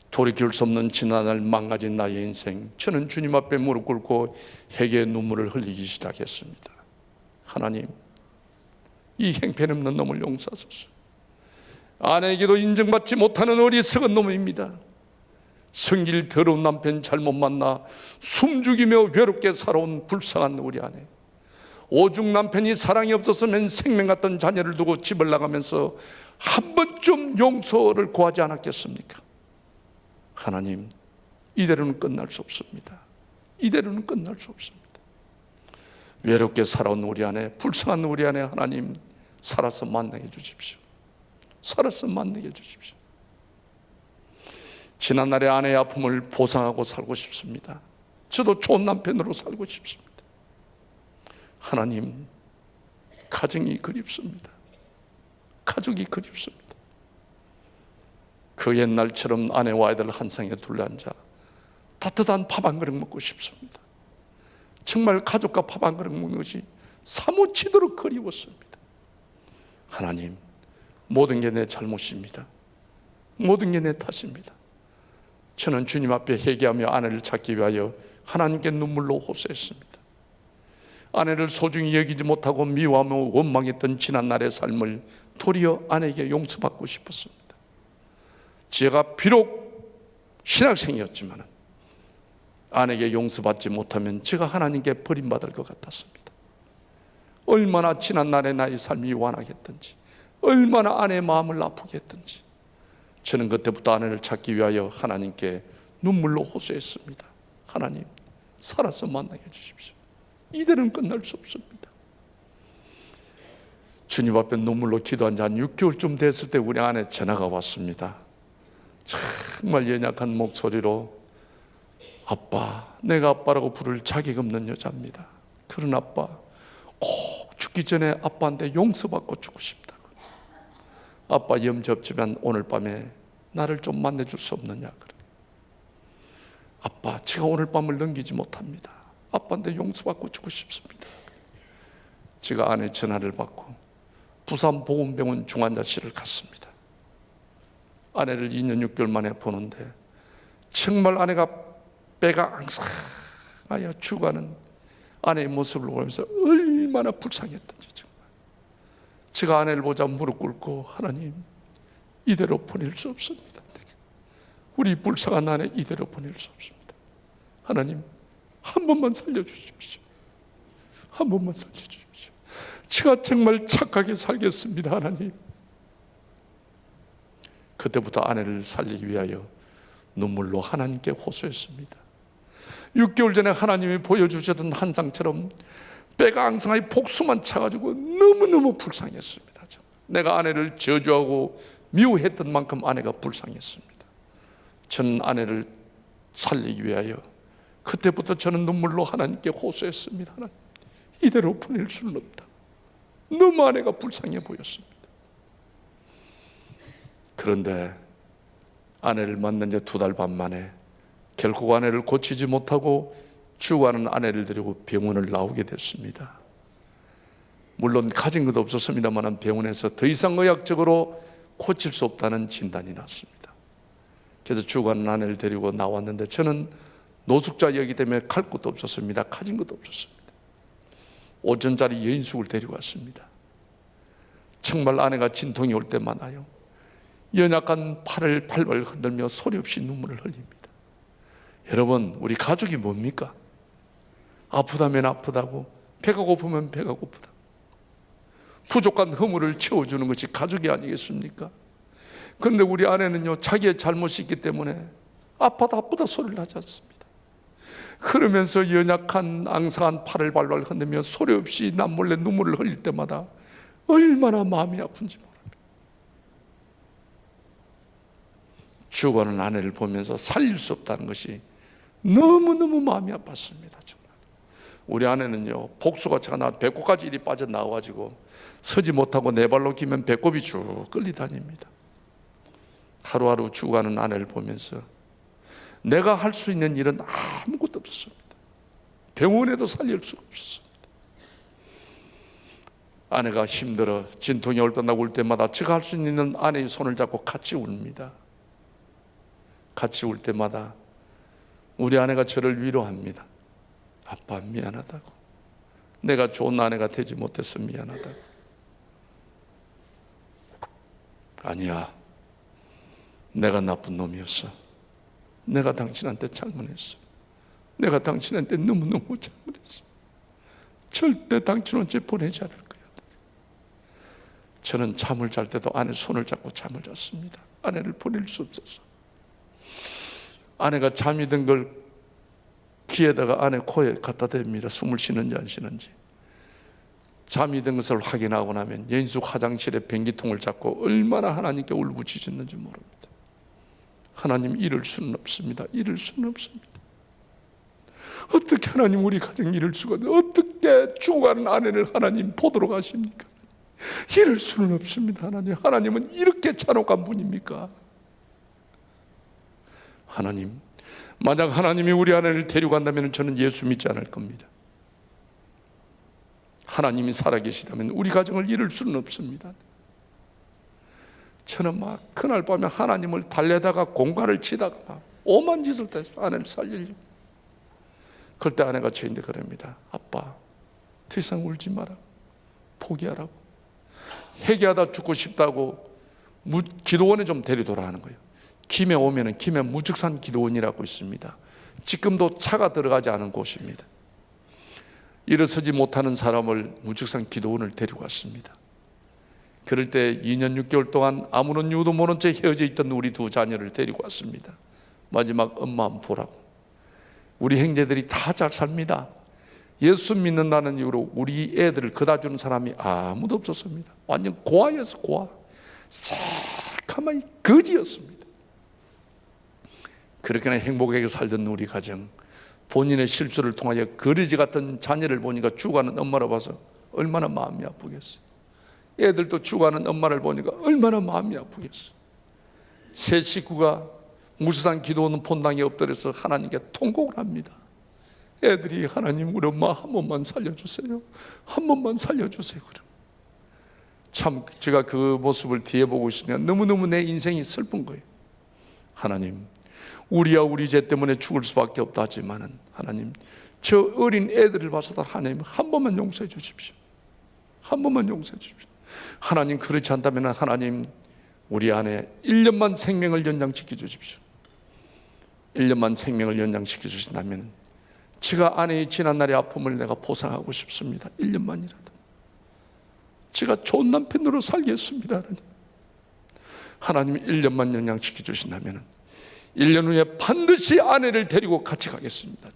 돌이킬 수 없는 지난날 망가진 나의 인생, 저는 주님 앞에 무릎 꿇고 회개의 눈물을 흘리기 시작했습니다. 하나님, 이 형편없는 놈을 용서하소서. 아내에게도 인정받지 못하는 어리석은 놈입니다. 성질 더러운 남편 잘못 만나 숨죽이며 외롭게 살아온 불쌍한 우리 아내, 오죽 남편이 사랑이 없었으면 생명 같던 자녀를 두고 집을 나가면서 한 번쯤 용서를 구하지 않았겠습니까? 하나님, 이대로는 끝날 수 없습니다. 이대로는 끝날 수 없습니다. 외롭게 살아온 우리 아내, 불쌍한 우리 아내, 하나님 살아서 만나게 해주십시오. 살아서 만나게 해주십시오. 지난날의 아내의 아픔을 보상하고 살고 싶습니다. 저도 좋은 남편으로 살고 싶습니다. 하나님, 가정이 그립습니다. 가족이 그립습니다. 그 옛날처럼 아내와 아이들 한 상에 둘러앉아 따뜻한 밥 한 그릇 먹고 싶습니다. 정말 가족과 밥 한 그릇 먹는 것이 사무치도록 그리웠습니다. 하나님, 모든 게 내 잘못입니다. 모든 게 내 탓입니다. 저는 주님 앞에 회개하며 아내를 찾기 위하여 하나님께 눈물로 호소했습니다. 아내를 소중히 여기지 못하고 미워하며 원망했던 지난날의 삶을 도리어 아내에게 용서받고 싶었습니다. 제가 비록 신학생이었지만 아내에게 용서받지 못하면 제가 하나님께 버림받을 것 같았습니다. 얼마나 지난날의 나의 삶이 완악했던지, 얼마나 아내의 마음을 아프게 했던지, 저는 그때부터 아내를 찾기 위하여 하나님께 눈물로 호소했습니다. 하나님, 살아서 만나게 해주십시오. 이대로는 끝날 수 없습니다. 주님 앞에 눈물로 기도한 지 한 6개월쯤 됐을 때 우리 아내 전화가 왔습니다. 정말 연약한 목소리로, 아빠, 내가 아빠라고 부를 자격 없는 여자입니다. 그런 아빠, 꼭 죽기 전에 아빠한테 용서받고 죽고 싶다고. 아빠 염려 없지만 오늘 밤에 나를 좀 만나줄 수 없느냐. 아빠, 제가 오늘 밤을 넘기지 못합니다. 아빠한테 용서받고 죽고 싶습니다. 제가 아내 전화를 받고 부산 보건병원 중환자실을 갔습니다. 아내를 2년 6개월 만에 보는데 정말 아내가 배가 앙상하여 죽어가는 아내의 모습을 보면서 얼마나 불쌍했던지, 정말 제가 아내를 보자 무릎 꿇고, 하나님, 이대로 보낼 수 없습니다. 우리 불쌍한 아내 이대로 보낼 수 없습니다. 하나님, 한 번만 살려주십시오. 한 번만 살려주십시오. 제가 정말 착하게 살겠습니다. 하나님. 그때부터 아내를 살리기 위하여 눈물로 하나님께 호소했습니다. 6개월 전에 하나님이 보여주셨던 환상처럼 배가 앙상하게 복수만 차가지고 너무너무 불쌍했습니다. 내가 아내를 저주하고 미워했던 만큼 아내가 불쌍했습니다. 저는 아내를 살리기 위하여 그때부터 저는 눈물로 하나님께 호소했습니다. 하나님, 이대로 보낼 수는 없다. 너무 아내가 불쌍해 보였습니다. 그런데 아내를 만난 지 2달 반 만에 결국 아내를 고치지 못하고 죽어가는 아내를 데리고 병원을 나오게 됐습니다. 물론 가진 것도 없었습니다만 병원에서 더 이상 의학적으로 고칠 수 없다는 진단이 났습니다. 그래서 죽어가는 아내를 데리고 나왔는데 저는 노숙자였기 때문에 갈 것도 없었습니다. 가진 것도 없었습니다. 5천짜리 여인숙을 데리고 왔습니다. 정말 아내가 진통이 올 때마다요, 연약한 팔을 발발 흔들며 소리 없이 눈물을 흘립니다. 여러분, 우리 가족이 뭡니까? 아프다면 아프다고, 배가 고프면 배가 고프다, 부족한 허물을 채워주는 것이 가족이 아니겠습니까? 그런데 우리 아내는요, 자기의 잘못이 있기 때문에 아프다 아프다 소리를 하지 않습니다. 그러면서 연약한 앙상한 팔을 발발 흔들며 소리 없이 남몰래 눈물을 흘릴 때마다 얼마나 마음이 아픈지 모릅니다. 죽어가는 아내를 보면서 살릴 수 없다는 것이 너무너무 마음이 아팠습니다. 정말 우리 아내는요, 복수가 차나 배꼽까지 이리 빠져나와가지고 서지 못하고 네 발로 기면 배꼽이 쭉 끌리다닙니다. 하루하루 죽어가는 아내를 보면서 내가 할 수 있는 일은 아무것도 없었습니다. 병원에도 살릴 수가 없었습니다. 아내가 힘들어 진통이 올 때마다 제가 할 수 있는 아내의 손을 잡고 같이 웁니다. 같이 울 때마다 우리 아내가 저를 위로합니다. 아빠, 미안하다고. 내가 좋은 아내가 되지 못해서 미안하다고. 아니야, 내가 나쁜 놈이었어. 내가 당신한테 잘못했어. 내가 당신한테 너무너무 잘못했어. 절대 당신 언제 보내지 않을 거야. 저는 잠을 잘 때도 아내 손을 잡고 잠을 잤습니다. 아내를 보낼 수 없어서. 아내가 잠이 든 걸 귀에다가 아내 코에 갖다 댑니다. 숨을 쉬는지 안 쉬는지. 잠이 든 것을 확인하고 나면 여인숙 화장실에 변기통을 잡고 얼마나 하나님께 울부짖었는지 모릅니다. 하나님, 이럴 수는 없습니다. 이럴 수는 없습니다. 어떻게 하나님 우리 가정 이럴 수가 있어요? 어떻게 죽어가는 아내를 하나님 보도록 하십니까? 이럴 수는 없습니다. 하나님, 하나님은 이렇게 잔혹한 분입니까? 하나님, 만약 하나님이 우리 아내를 데려간다면 저는 예수 믿지 않을 겁니다. 하나님이 살아계시다면 우리 가정을 잃을 수는 없습니다. 저는 막 그날 밤에 하나님을 달래다가 공갈을 치다가 막 오만 짓을 해서 아내를 살리려고. 그때 아내가 저한테 그럽니다. 아빠, 더 이상 울지 마라. 포기하라고. 회개하다 죽고 싶다고 기도원에 좀 데리더라 하는 거예요. 김해 오면은 김해 무적산 기도원이라고 있습니다. 지금도 차가 들어가지 않은 곳입니다. 일어서지 못하는 사람을 무적산 기도원을 데리고 왔습니다. 그럴 때 2년 6개월 동안 아무런 이유도 모른 채 헤어져 있던 우리 두 자녀를 데리고 왔습니다. 마지막 엄마 한번 보라고. 우리 형제들이 다 잘 삽니다. 예수 믿는다는 이유로 우리 애들을 그다 주는 사람이 아무도 없었습니다. 완전 고아였어, 고아. 새까만 거지였습니다. 그렇게나 행복하게 살던 우리 가정, 본인의 실수를 통하여 거리지 같은 자녀를 보니까 죽어가는 엄마를 봐서 얼마나 마음이 아프겠어요. 애들도 죽어가는 엄마를 보니까 얼마나 마음이 아프겠어요. 세 식구가 무수산 기도원 본당에 엎드려서 하나님께 통곡을 합니다. 애들이 하나님 우리 엄마 한 번만 살려주세요. 한 번만 살려주세요. 그럼 참 제가 그 모습을 뒤에 보고 있으면 너무너무 내 인생이 슬픈 거예요. 하나님, 우리야 우리 죄 때문에 죽을 수밖에 없다 하지만은 하나님, 저 어린 애들을 봐서도 하나님 한 번만 용서해 주십시오. 한 번만 용서해 주십시오. 하나님, 그렇지 않다면 하나님 우리 안에 1년만 생명을 연장시켜 주십시오. 1년만 생명을 연장시켜 주신다면 제가 아내의 지난날의 아픔을 내가 보상하고 싶습니다. 1년만이라도 제가 좋은 남편으로 살겠습니다. 하나님 1년만 연장시켜 주신다면 1년 후에 반드시 아내를 데리고 같이 가겠습니다.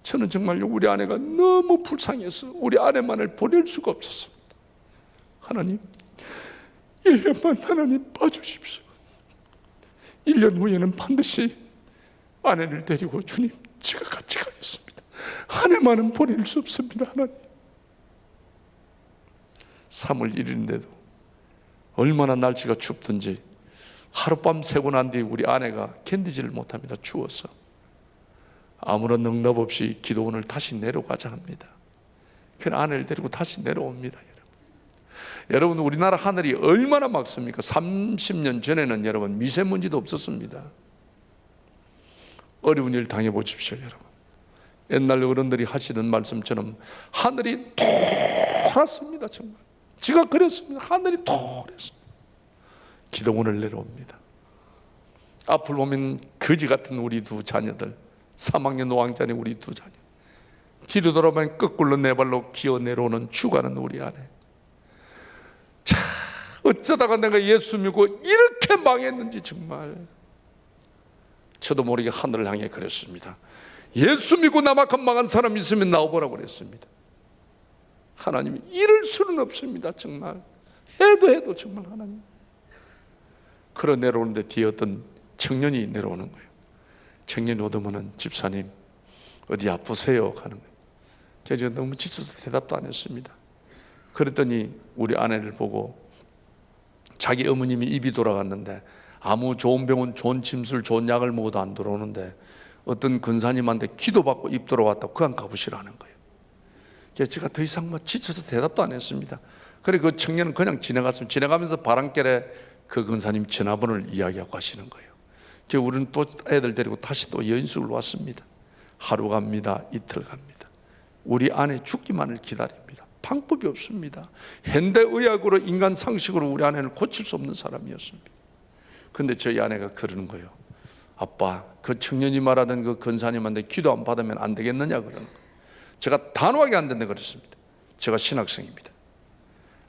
저는 정말요 우리 아내가 너무 불쌍해서 우리 아내만을 보낼 수가 없었습니다. 하나님 1년만 하나님 봐주십시오. 1년 후에는 반드시 아내를 데리고 주님 제가 같이 가겠습니다. 아내만은 보낼 수 없습니다. 하나님. 3월 1일인데도 얼마나 날씨가 춥든지 하룻밤 새고 난 뒤에 우리 아내가 견디지를 못합니다. 추워서. 아무런 응답 없이 기도원을 다시 내려가자 합니다. 그 아내를 데리고 다시 내려옵니다. 여러분, 우리나라 하늘이 얼마나 맑습니까? 30년 전에는 여러분 미세먼지도 없었습니다. 어려운 일 당해보십시오. 여러분, 옛날 어른들이 하시던 말씀처럼 하늘이 토랐습니다. 정말 제가 그랬습니다. 하늘이 토랬습니다. 기도원을 내려옵니다. 앞을 보면 거지 같은 우리 두 자녀들, 3학년 5학년짜리 우리 두 자녀, 뒤로 돌아보면 거꾸로 네 발로 기어 내려오는 죽어가는 우리 아내. 자, 어쩌다가 내가 예수 믿고 이렇게 망했는지 정말 저도 모르게 하늘을 향해 그랬습니다. 예수 믿고 나만큼 망한 사람 있으면 나와보라고 그랬습니다. 하나님이 이럴 수는 없습니다. 정말 해도 정말 하나님. 그러 내려오는데 뒤에 어떤 청년이 내려오는 거예요. 청년이 오더면은 집사님 어디 아프세요? 하는 거예요. 제가 너무 지쳐서 대답도 안 했습니다. 그랬더니 우리 아내를 보고 자기 어머님이 입이 돌아갔는데 아무 좋은 병원, 좋은 침술, 좋은 약을 먹어도 안 들어오는데 어떤 근사님한테 기도받고 입 돌아왔다고 그냥 가보시라는 거예요. 제가 더 이상 지쳐서 대답도 안 했습니다. 그래 그 청년은 그냥 지나갔습니다. 지나가면서 바람결에 그 근사님 전화번호를 이야기하고 가시는 거예요. 우리는 또 애들 데리고 다시 또 여인숙을 왔습니다. 하루 갑니다. 이틀 갑니다. 우리 아내 죽기만을 기다립니다. 방법이 없습니다. 현대의학으로 인간 상식으로 우리 아내를 고칠 수 없는 사람이었습니다. 그런데 저희 아내가 그러는 거예요. 아빠, 그 청년이 말하던 그 근사님한테 기도 안 받으면 안 되겠느냐 그러는 거예요. 제가 단호하게 안 된다 그랬습니다. 제가 신학생입니다.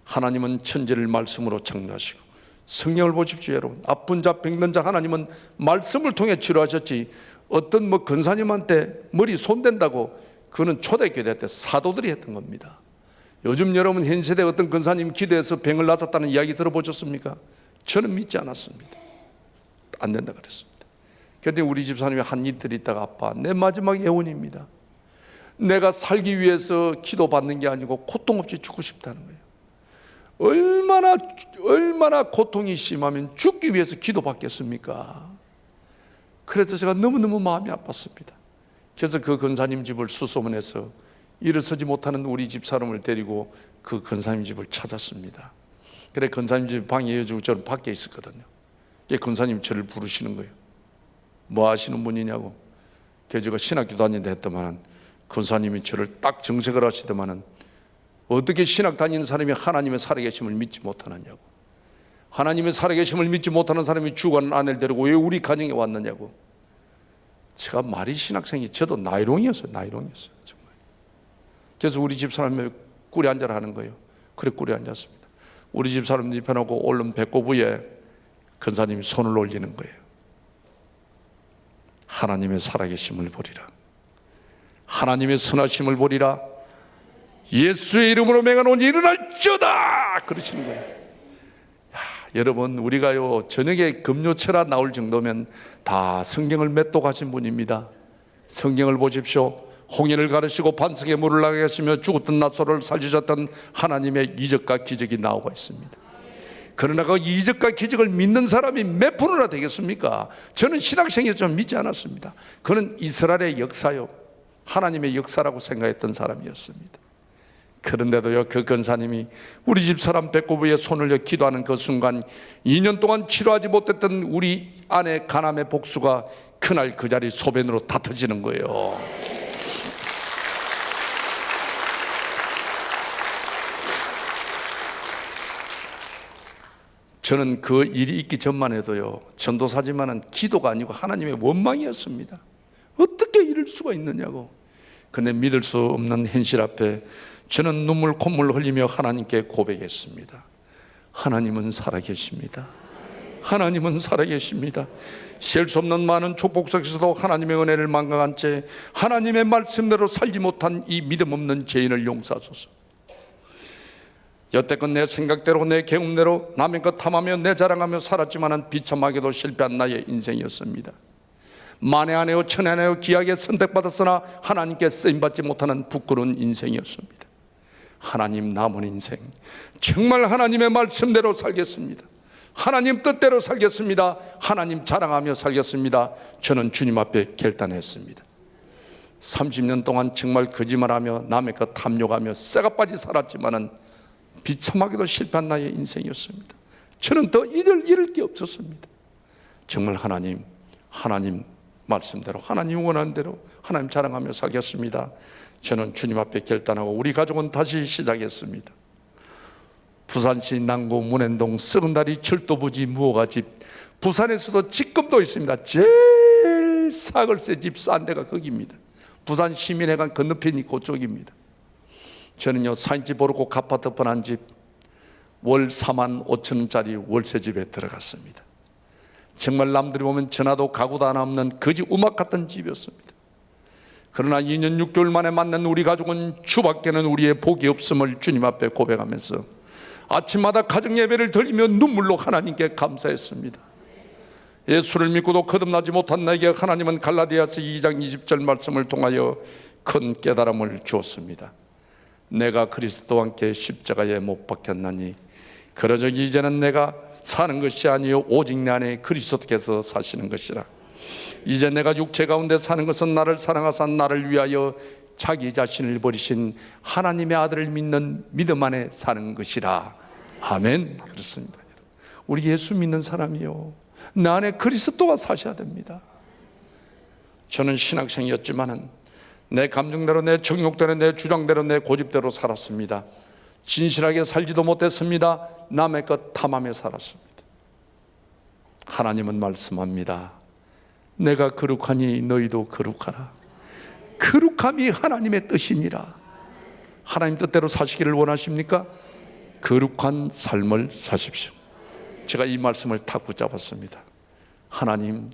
하나님은 천지를 말씀으로 창조하시고 성경을 보십시오. 여러분, 아픈 자 병든 자 하나님은 말씀을 통해 치료하셨지 어떤 근사님한테 머리 손댄다고 그거는 초대교회 때 사도들이 했던 겁니다. 요즘 여러분 현 세대 어떤 근사님 기도해서 병을 낫았다는 이야기 들어보셨습니까? 저는 믿지 않았습니다. 안 된다 그랬습니다. 그런데 우리 집사님이 한 이틀 있다가 아빠, 내 마지막 예언입니다. 내가 살기 위해서 기도받는 게 아니고 고통 없이 죽고 싶다는 거예요. 얼마나 고통이 심하면 죽기 위해서 기도받겠습니까? 그래서 제가 너무너무 마음이 아팠습니다. 그래서 그 근사님 집을 수소문해서 일어서지 못하는 우리 집 사람을 데리고 그 근사님 집을 찾았습니다. 그래 근사님 집 방에 여주고 저는 밖에 있었거든요. 근사님 저를 부르시는 거예요. 뭐 하시는 분이냐고. 제가 신학교 다닌다 했더만은 권사님이 저를 딱 정색을 하시더만은 어떻게 신학 다니는 사람이 하나님의 살아계심을 믿지 못하느냐고, 하나님의 살아계심을 믿지 못하는 사람이 죽어가는 아내를 데리고 왜 우리 가정에 왔느냐고. 제가 말이 신학생이 저도 나이롱이었어요. 정말. 그래서 우리 집 사람이 꿀에 앉아라 하는 거예요. 그래 꿀에 앉았습니다. 우리 집 사람들이 펴놓고 얼른 배꼽 위에 권사님이 손을 올리는 거예요. 하나님의 살아계심을 보리라, 하나님의 선하심을 보리라, 예수의 이름으로 맹하노니 일어날지어다 그러시는 거예요. 여러분, 우리가요 저녁에 금요철화 나올 정도면 다 성경을 맷독하신 분입니다. 성경을 보십시오. 홍해를 가르시고 반석에 물을 나게 하시며 죽었던 나사로를 살리셨던 하나님의 이적과 기적이 나오고 있습니다. 그러나 그 이적과 기적을 믿는 사람이 몇 프로나 되겠습니까? 저는 신학생에서 좀 믿지 않았습니다. 그는 이스라엘의 역사요, 하나님의 역사라고 생각했던 사람이었습니다. 그런데도요, 그 권사님이 우리 집 사람 배꼽 위에 손을 얹어 기도하는 그 순간 2년 동안 치료하지 못했던 우리 아내 간암의 복수가 그날 그 자리 소변으로 다 터지는 거예요. 저는 그 일이 있기 전만 해도요, 전도사지만은 기도가 아니고 하나님의 원망이었습니다. 어떻게 이럴 수가 있느냐고. 근데 믿을 수 없는 현실 앞에 저는 눈물 콧물 흘리며 하나님께 고백했습니다. 하나님은 살아계십니다. 하나님은 살아계십니다. 셀 수 없는 많은 축복 속에서도 하나님의 은혜를 망각한 채 하나님의 말씀대로 살지 못한 이 믿음 없는 죄인을 용서하소서. 여태껏 내 생각대로 내 경험대로 남의 것 탐하며 내 자랑하며 살았지만은 비참하게도 실패한 나의 인생이었습니다. 만회하네요 천회하네요 귀하게 선택받았으나 하나님께 쓰임받지 못하는 부끄러운 인생이었습니다. 하나님 남은 인생 정말 하나님의 말씀대로 살겠습니다. 하나님 뜻대로 살겠습니다. 하나님 자랑하며 살겠습니다. 저는 주님 앞에 결단했습니다. 30년 동안 정말 거짓말하며 남의 것 탐욕하며 쇠가 빠지 살았지만은 비참하게도 실패한 나의 인생이었습니다. 저는 더 잃을 게 없었습니다. 정말 하나님 말씀대로, 하나님 원하는 대로 하나님 자랑하며 살겠습니다. 저는 주님 앞에 결단하고 우리 가족은 다시 시작했습니다. 부산시 남구 문현동 썩은다리 철도부지 무허가집, 부산에서도 직급도 있습니다. 제일 사글세 집 싼 데가 거기입니다. 부산 시민회관 건너편이 그쪽입니다. 저는요 사인집 오르고 갚아도 뻔한 집, 월 4만 5천 원짜리 월세집에 들어갔습니다. 정말 남들이 보면 전화도 가구도 하나 없는 거지 음악 같은 집이었습니다. 그러나 2년 6개월 만에 만난 우리 가족은 주밖에는 우리의 복이 없음을 주님 앞에 고백하면서 아침마다 가정 예배를 드리며 눈물로 하나님께 감사했습니다. 예수를 믿고도 거듭나지 못한 나에게 하나님은 갈라디아서 2장 20절 말씀을 통하여 큰 깨달음을 주었습니다. 내가 그리스도와 함께 십자가에 못 박혔나니 그러저기 이제는 내가 사는 것이 아니요 오직 내 안에 그리스도께서 사시는 것이라. 이제 내가 육체 가운데 사는 것은 나를 사랑하사 나를 위하여 자기 자신을 버리신 하나님의 아들을 믿는 믿음 안에 사는 것이라. 아멘. 그렇습니다. 우리 예수 믿는 사람이요, 내 안에 그리스도가 사셔야 됩니다. 저는 신학생이었지만은 내 감정대로, 내 정욕대로, 내 주장대로, 내 고집대로 살았습니다. 진실하게 살지도 못했습니다. 남의 것 탐하며 살았습니다. 하나님은 말씀합니다. 내가 거룩하니 너희도 거룩하라. 거룩함이 하나님의 뜻이니라. 하나님 뜻대로 사시기를 원하십니까? 거룩한 삶을 사십시오. 제가 이 말씀을 탁 붙잡았습니다. 하나님,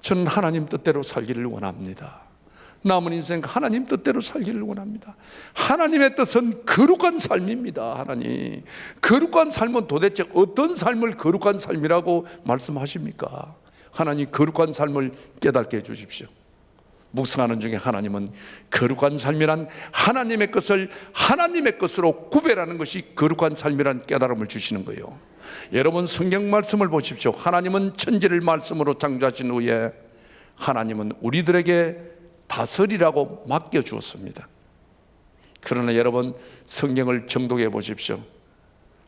저는 하나님 뜻대로 살기를 원합니다. 남은 인생 하나님 뜻대로 살기를 원합니다. 하나님의 뜻은 거룩한 삶입니다. 하나님, 거룩한 삶은 도대체 어떤 삶을 거룩한 삶이라고 말씀하십니까? 하나님, 거룩한 삶을 깨닫게 해주십시오. 묵상하는 중에 하나님은 거룩한 삶이란 하나님의 것을 하나님의 것으로 구별하는 것이 거룩한 삶이란 깨달음을 주시는 거예요. 여러분, 성경 말씀을 보십시오. 하나님은 천지를 말씀으로 창조하신 후에 하나님은 우리들에게 다스리라고 맡겨주었습니다. 그러나 여러분, 성경을 정독해 보십시오.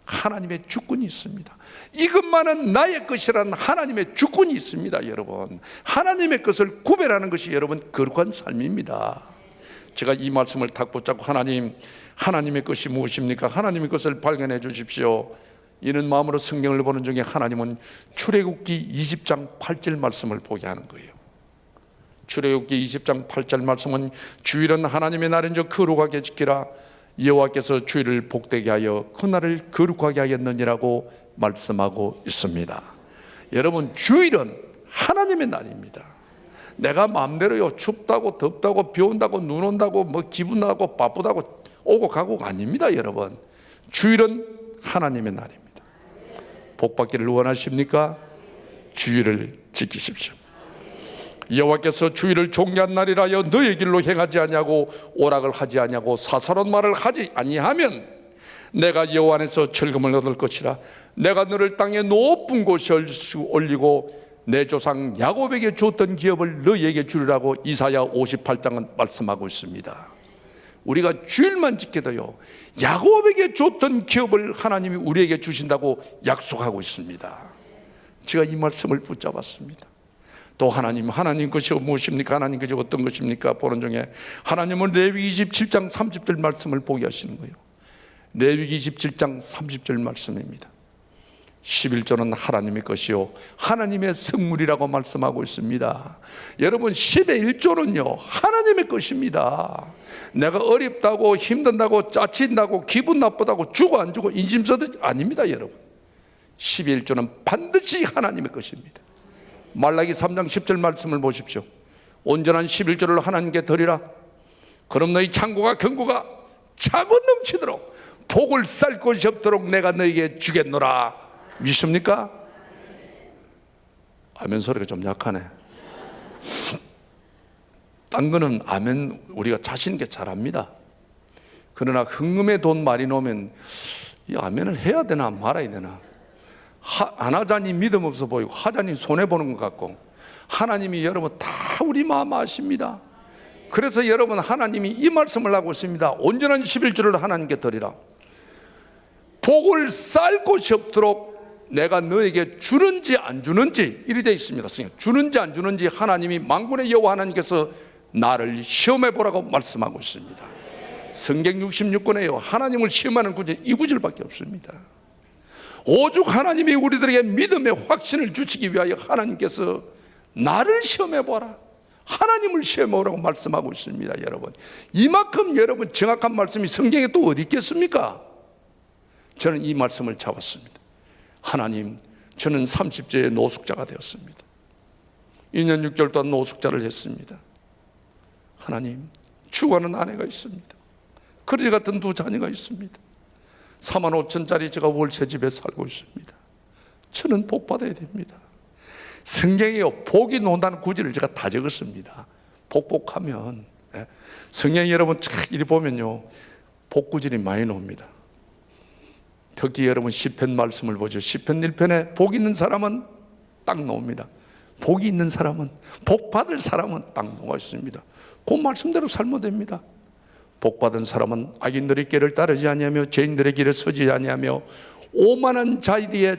하나님의 주권이 있습니다. 이것만은 나의 것이라는 하나님의 주권이 있습니다. 여러분, 하나님의 것을 구별하는 것이 여러분 거룩한 삶입니다. 제가 이 말씀을 딱 붙잡고 하나님의 것이 무엇입니까? 하나님의 것을 발견해 주십시오. 이런 마음으로 성경을 보는 중에 하나님은 출애굽기 20장 8절 말씀을 보게 하는 거예요. 출애굽기 20장 8절 말씀은 주일은 하나님의 날인즉 거룩하게 지키라. 여호와께서 주일을 복되게 하여 그 날을 거룩하게 하였느니라고 말씀하고 있습니다. 여러분, 주일은 하나님의 날입니다. 내가 마음대로요, 춥다고 덥다고 비 온다고 눈 온다고 뭐 기분 나고 바쁘다고 오고 가고가 아닙니다. 여러분, 주일은 하나님의 날입니다. 복 받기를 원하십니까? 주일을 지키십시오. 여호와께서 주일을 종려한 날이라여 너의 길로 행하지 아니하고 오락을 하지 아니하고 사사로운 말을 하지 아니하면 내가 여호와 안에서 즐거움을 얻을 것이라. 내가 너를 땅의 높은 곳에 올리고 내 조상 야곱에게 주었던 기업을 너희에게 주리라고 이사야 58장은 말씀하고 있습니다. 우리가 주일만 지켜도요, 야곱에게 줬던 기업을 하나님이 우리에게 주신다고 약속하고 있습니다. 제가 이 말씀을 붙잡았습니다. 또 하나님 것이 무엇입니까? 하나님 것이 어떤 것입니까? 보는 중에 하나님은 레위기 27장 30절 말씀을 보게 하시는 거예요. 레위기 27장 30절 말씀입니다. 11조는 하나님의 것이요 하나님의 성물이라고 말씀하고 있습니다. 여러분, 10의 1조는요 하나님의 것입니다. 내가 어렵다고 힘든다고 짜친다고 기분 나쁘다고 주고 안 주고 인심 써도 아닙니다. 여러분, 10의 1조는 반드시 하나님의 것입니다. 말라기 3장 10절 말씀을 보십시오. 온전한 11조를 하나님께 드리라. 그럼 너희 창고가 경고가 차고 넘치도록 복을 쌀 곳이 없도록 내가 너에게 주겠노라. 믿습니까? 아멘 소리가 좀 약하네. 딴 거는 아멘 우리가 자신 있게 잘합니다. 그러나 흥금에 돈 많이 놓으면 이 아멘을 해야 되나 말아야 되나, 안 하자니 믿음 없어 보이고 하자니 손해보는 것 같고, 하나님이 여러분 다 우리 마음 아십니다. 그래서 여러분, 하나님이 이 말씀을 하고 있습니다. 온전한 11조를 하나님께 드리라. 복을 쌀 곳이 없도록 내가 너에게 주는지 안 주는지, 이리 되어 있습니다. 주는지 안 주는지 하나님이 만군의 여호와 하나님께서 나를 시험해 보라고 말씀하고 있습니다. 성경 66권에요 하나님을 시험하는 구절이 이 구절밖에 없습니다. 오죽 하나님이 우리들에게 믿음의 확신을 주시기 위하여 하나님께서 나를 시험해 보라, 하나님을 시험해 보라고 말씀하고 있습니다. 여러분, 이만큼 여러분 정확한 말씀이 성경에 또 어디 있겠습니까? 저는 이 말씀을 잡았습니다. 하나님, 저는 30제의 노숙자가 되었습니다. 2년 6개월 동안 노숙자를 했습니다. 하나님, 죽어가는 아내가 있습니다. 거지 같은 두 자녀가 있습니다. 4만 5천짜리 제가 월세집에 살고 있습니다. 저는 복 받아야 됩니다. 성경에요 복이 논다는 구절을 제가 다 적었습니다. 복복하면, 성경 여러분 이리 보면요 복 구절이 많이 나옵니다. 특히 여러분 시편 말씀을 보죠. 시편 1편에 복 있는 사람은 딱 나옵니다. 복이 있는 사람은, 복 받을 사람은 딱 나와 있습니다. 그 말씀대로 살면 됩니다. 복 받은 사람은 악인들의 길을 따르지 아니하며 죄인들의 길에 서지 아니하며 오만한 자리에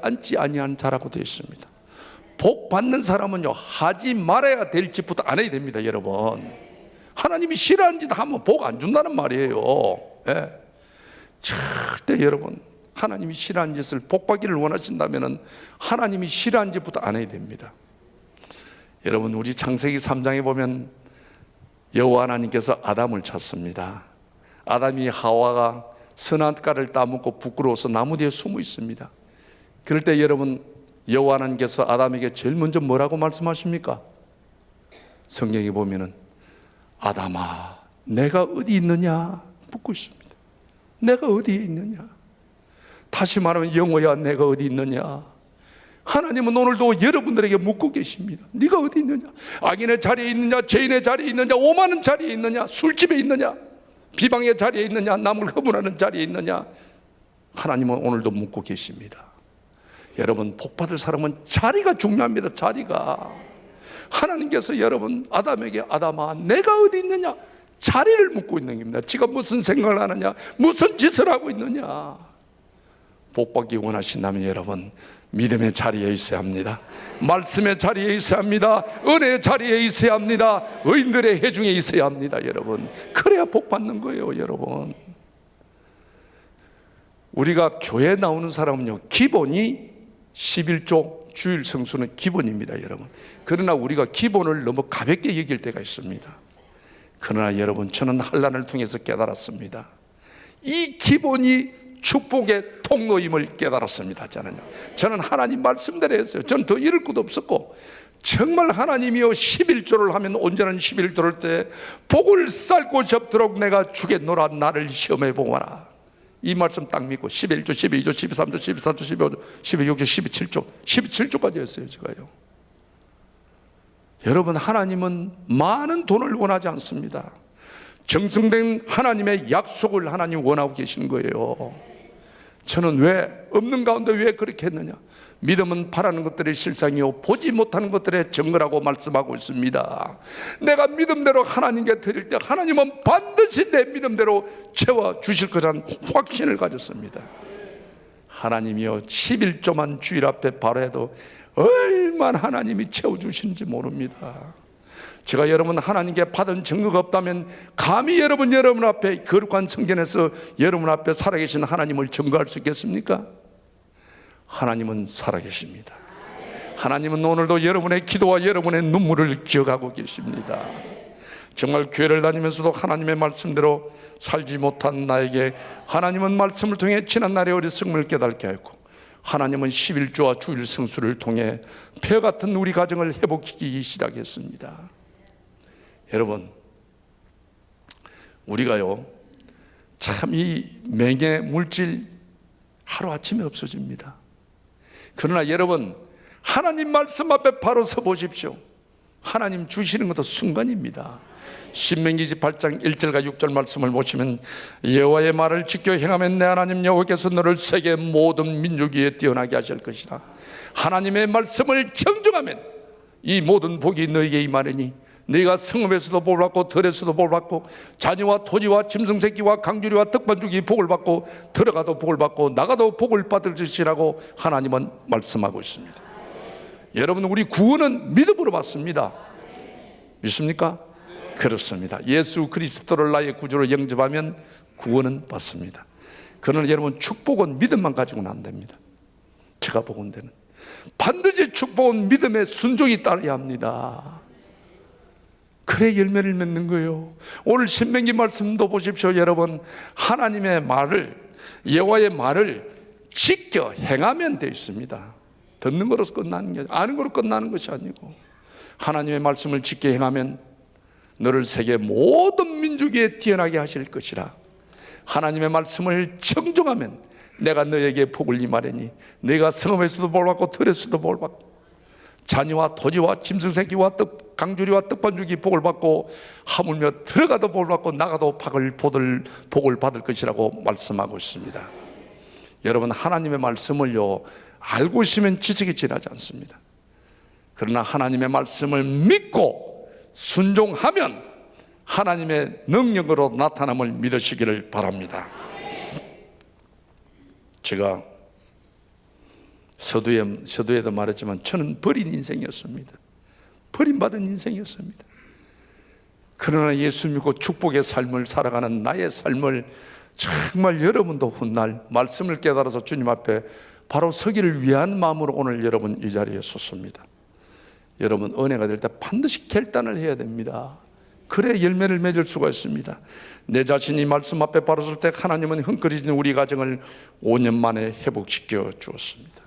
앉지 아니한 자라고 되어 있습니다. 복 받는 사람은요 하지 말아야 될 짓부터 안 해야 됩니다. 여러분, 하나님이 싫어하는 짓 하면 복 안 준다는 말이에요. 절대 여러분, 하나님이 싫어하는 짓을 복 받기를 원하신다면 하나님이 싫어하는 짓부터 안 해야 됩니다. 여러분, 우리 창세기 3장에 보면 여호와 하나님께서 아담을 찾습니다. 아담이 하와가 선악과를 따먹고 부끄러워서 나무 뒤에 숨어 있습니다. 그럴 때 여러분, 여호와 하나님께서 아담에게 제일 먼저 뭐라고 말씀하십니까? 성경에 보면은 아담아 내가 어디 있느냐 묻고 있습니다. 내가 어디에 있느냐, 다시 말하면 영호야 내가 어디 있느냐. 하나님은 오늘도 여러분들에게 묻고 계십니다. 네가 어디 있느냐? 악인의 자리에 있느냐, 죄인의 자리에 있느냐, 오만한 자리에 있느냐, 술집에 있느냐, 비방의 자리에 있느냐, 남을 허물하는 자리에 있느냐. 하나님은 오늘도 묻고 계십니다. 여러분, 복받을 사람은 자리가 중요합니다. 자리가. 하나님께서 여러분 아담에게 아담아 내가 어디 있느냐, 자리를 묻고 있는 겁니다. 지가 무슨 생각을 하느냐, 무슨 짓을 하고 있느냐. 복받기 원하신다면 여러분 믿음의 자리에 있어야 합니다. 말씀의 자리에 있어야 합니다. 은혜의 자리에 있어야 합니다. 의인들의 회중에 있어야 합니다. 여러분 그래야 복받는 거예요. 여러분 우리가 교회 나오는 사람은요 기본이 11조 주일 성수는 기본입니다. 여러분 그러나 우리가 기본을 너무 가볍게 여길 때가 있습니다. 그러나 여러분 저는 환난을 통해서 깨달았습니다. 이 기본이 축복의 통로임을 깨달았습니다. 저는 하나님 말씀대로 했어요. 저는 더 잃을 것도 없었고 정말 하나님이여 11조를 하면 온전한 11조를 때 복을 쌓고 접도록 내가 주겠노라. 나를 시험해 보거라. 이 말씀 딱 믿고 11조, 12조, 13조, 14조, 15조, 16조, 17조 17조까지 했어요. 제가요. 여러분 하나님은 많은 돈을 원하지 않습니다. 정성된 하나님의 약속을 하나님 원하고 계신 거예요. 저는 왜 없는 가운데 왜 그렇게 했느냐? 믿음은 바라는 것들의 실상이요 보지 못하는 것들의 증거라고 말씀하고 있습니다. 내가 믿음대로 하나님께 드릴 때 하나님은 반드시 내 믿음대로 채워주실 거라는 확신을 가졌습니다. 하나님이여 11조만 주일 앞에 바로 해도 얼마나 하나님이 채워주시는지 모릅니다. 제가 여러분 하나님께 받은 증거가 없다면 감히 여러분 앞에 거룩한 성전에서 여러분 앞에 살아계신 하나님을 증거할 수 있겠습니까? 하나님은 살아계십니다. 하나님은 오늘도 여러분의 기도와 여러분의 눈물을 기억하고 계십니다. 정말 교회를 다니면서도 하나님의 말씀대로 살지 못한 나에게 하나님은 말씀을 통해 지난날의 어리석음을 깨닫게 하였고 하나님은 11조와 주일 성수를 통해 폐 같은 우리 가정을 회복시키기 시작했습니다. 여러분 우리가요 참 이 맹해 물질 하루아침에 없어집니다. 그러나 여러분 하나님 말씀 앞에 바로 서 보십시오. 하나님 주시는 것도 순간입니다. 신명기 18장 1절과 6절 말씀을 보시면 여호와의 말을 지켜 행하면 내 하나님 여호와께서 너를 세계 모든 민족 위에 뛰어나게 하실 것이다. 하나님의 말씀을 청정하면 이 모든 복이 너에게 임하리니 네가 성읍에서도 복을 받고 들에서도 복을 받고 자녀와 토지와 짐승새끼와 강주리와 떡반죽이 복을 받고 들어가도 복을 받고 나가도 복을 받을 것이라고 하나님은 말씀하고 있습니다. 여러분 우리 구원은 믿음으로 받습니다. 믿습니까? 그렇습니다. 예수 그리스도를 나의 구주로 영접하면 구원은 받습니다. 그러나 여러분 축복은 믿음만 가지고는 안 됩니다. 제가 보건 데는 반드시 축복은 믿음의 순종이 따라야 합니다. 그래 열매를 맺는 거예요. 오늘 신명기 말씀도 보십시오. 여러분 하나님의 말을 여호와의 말을 지켜 행하면 되어 있습니다. 듣는 거로 끝나는 게 아는 거로 끝나는 것이 아니고 하나님의 말씀을 지켜 행하면 너를 세계 모든 민족 위에 뛰어나게 하실 것이라. 하나님의 말씀을 청정하면 내가 너에게 복을 임하리니 네가 성읍에서도 복을 받고 들에서도 복을 받고 자녀와 토지와 짐승새끼와 강주리와 떡반죽이 복을 받고 하물며 들어가도 복을 받고 나가도 복을 받을 것이라고 말씀하고 있습니다. 여러분 하나님의 말씀을요 알고 있으면 지식이 지나지 않습니다. 그러나 하나님의 말씀을 믿고 순종하면 하나님의 능력으로 나타남을 믿으시기를 바랍니다. 제가 서두에도 말했지만 저는 버린 인생이었습니다. 버림받은 인생이었습니다. 그러나 예수 믿고 축복의 삶을 살아가는 나의 삶을 정말 여러분도 훗날 말씀을 깨달아서 주님 앞에 바로 서기를 위한 마음으로 오늘 여러분 이 자리에 섰습니다. 여러분 은혜가 될 때 반드시 결단을 해야 됩니다. 그래 열매를 맺을 수가 있습니다. 내 자신이 말씀 앞에 바로 설 때 하나님은 흥거리진 우리 가정을 5년 만에 회복시켜 주었습니다.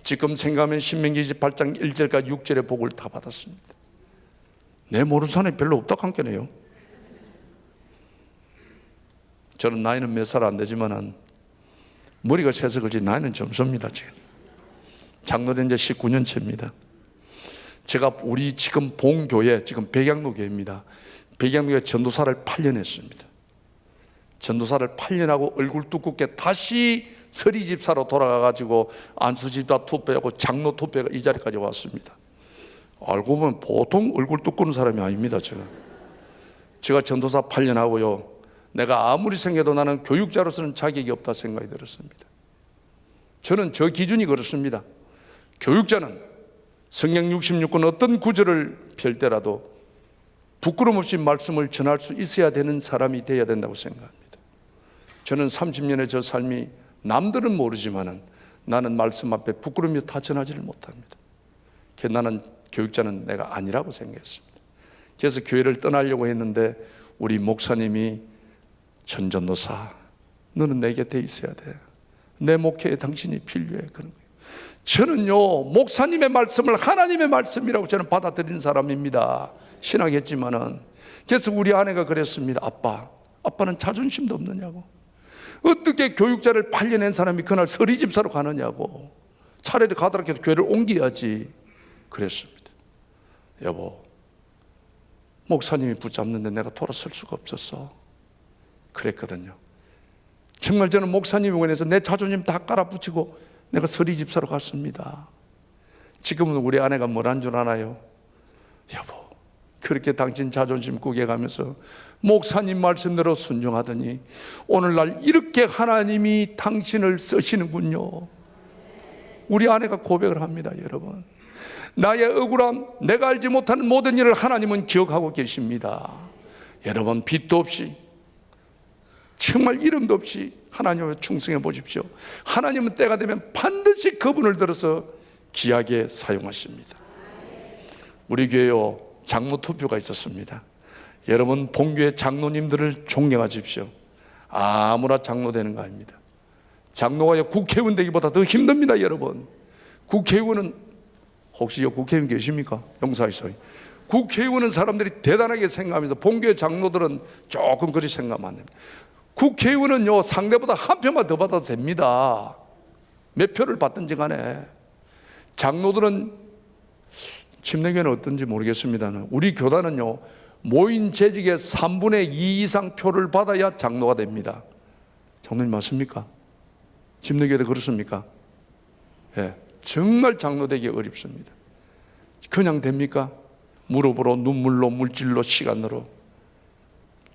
지금 생각하면 신명기 28장 1절과 6절의 복을 다 받았습니다. 내 모르는 사람이 별로 없다고 한겨네요. 저는 나이는 몇 살 안 되지만은 머리가 새서 그렇지 나이는 점수입니다. 지금 장로된 지 19년째입니다. 제가 우리 지금 본교회 지금 백양로 교회입니다. 백양로에 전도사를 8년 했습니다. 전도사를 8년 하고 얼굴 두껍게 다시 서리집사로 돌아가가지고 안수집사 투표하고 장로 투표가 이 자리까지 왔습니다. 알고 보면 보통 얼굴 두꺼운 사람이 아닙니다. 제가 전도사 8년 하고요, 내가 아무리 생각해도 나는 교육자로서는 자격이 없다 생각이 들었습니다. 저는 저 기준이 그렇습니다. 교육자는 성경 66권 어떤 구절을 펼 때라도 부끄럼 없이 말씀을 전할 수 있어야 되는 사람이 되어야 된다고 생각합니다. 저는 30년의 저 삶이 남들은 모르지만은 나는 말씀 앞에 부끄러움이 다 전하지를 못합니다. 나는 교육자는 내가 아니라고 생각했습니다. 그래서 교회를 떠나려고 했는데 우리 목사님이 전전도사, 너는 내 곁에 있어야 돼. 내 목회에 당신이 필요해. 그런 거예요. 저는요, 목사님의 말씀을 하나님의 말씀이라고 저는 받아들이는 사람입니다. 신앙했지만은. 그래서 우리 아내가 그랬습니다. 아빠는 자존심도 없느냐고. 어떻게 교육자를 8년 한 사람이 그날 서리집사로 가느냐고. 차라리 가더라도 교회를 옮겨야지. 그랬습니다. 여보, 목사님이 붙잡는데 내가 돌아설 수가 없었어. 그랬거든요. 정말 저는 목사님이 원해서 내 자존심 다 깔아붙이고 내가 서리집사로 갔습니다. 지금은 우리 아내가 뭐란 줄 아나요? 여보, 그렇게 당신 자존심 구겨가면서 목사님 말씀대로 순종하더니 오늘날 이렇게 하나님이 당신을 쓰시는군요. 우리 아내가 고백을 합니다. 여러분, 나의 억울함, 내가 알지 못하는 모든 일을 하나님은 기억하고 계십니다. 여러분, 빚도 없이 정말 이름도 없이 하나님을 충성해 보십시오. 하나님은 때가 되면 반드시 그분을 들어서 귀하게 사용하십니다. 우리 교회요, 장로 투표가 있었습니다. 여러분, 본교회 장로님들을 존경하십시오. 아무나 장로 되는 거 아닙니다. 장로가 국회의원 되기보다 더 힘듭니다. 여러분, 국회의원은, 혹시 국회의원 계십니까? 용사에서. 국회의원은 사람들이 대단하게 생각하면서 본교회 장로들은 조금 그리 생각하면 안 됩니다. 국회의원은요, 상대보다 한 표만 더 받아도 됩니다. 몇 표를 받든지 간에. 장로들은, 침례교회는 어떤지 모르겠습니다만 우리 교단은요, 모인 재직의 3분의 2 이상 표를 받아야 장로가 됩니다. 장로님 맞습니까? 침례교회도 그렇습니까? 예, 정말 장로 되기 어렵습니다. 그냥 됩니까? 무릎으로, 눈물로, 물질로, 시간으로.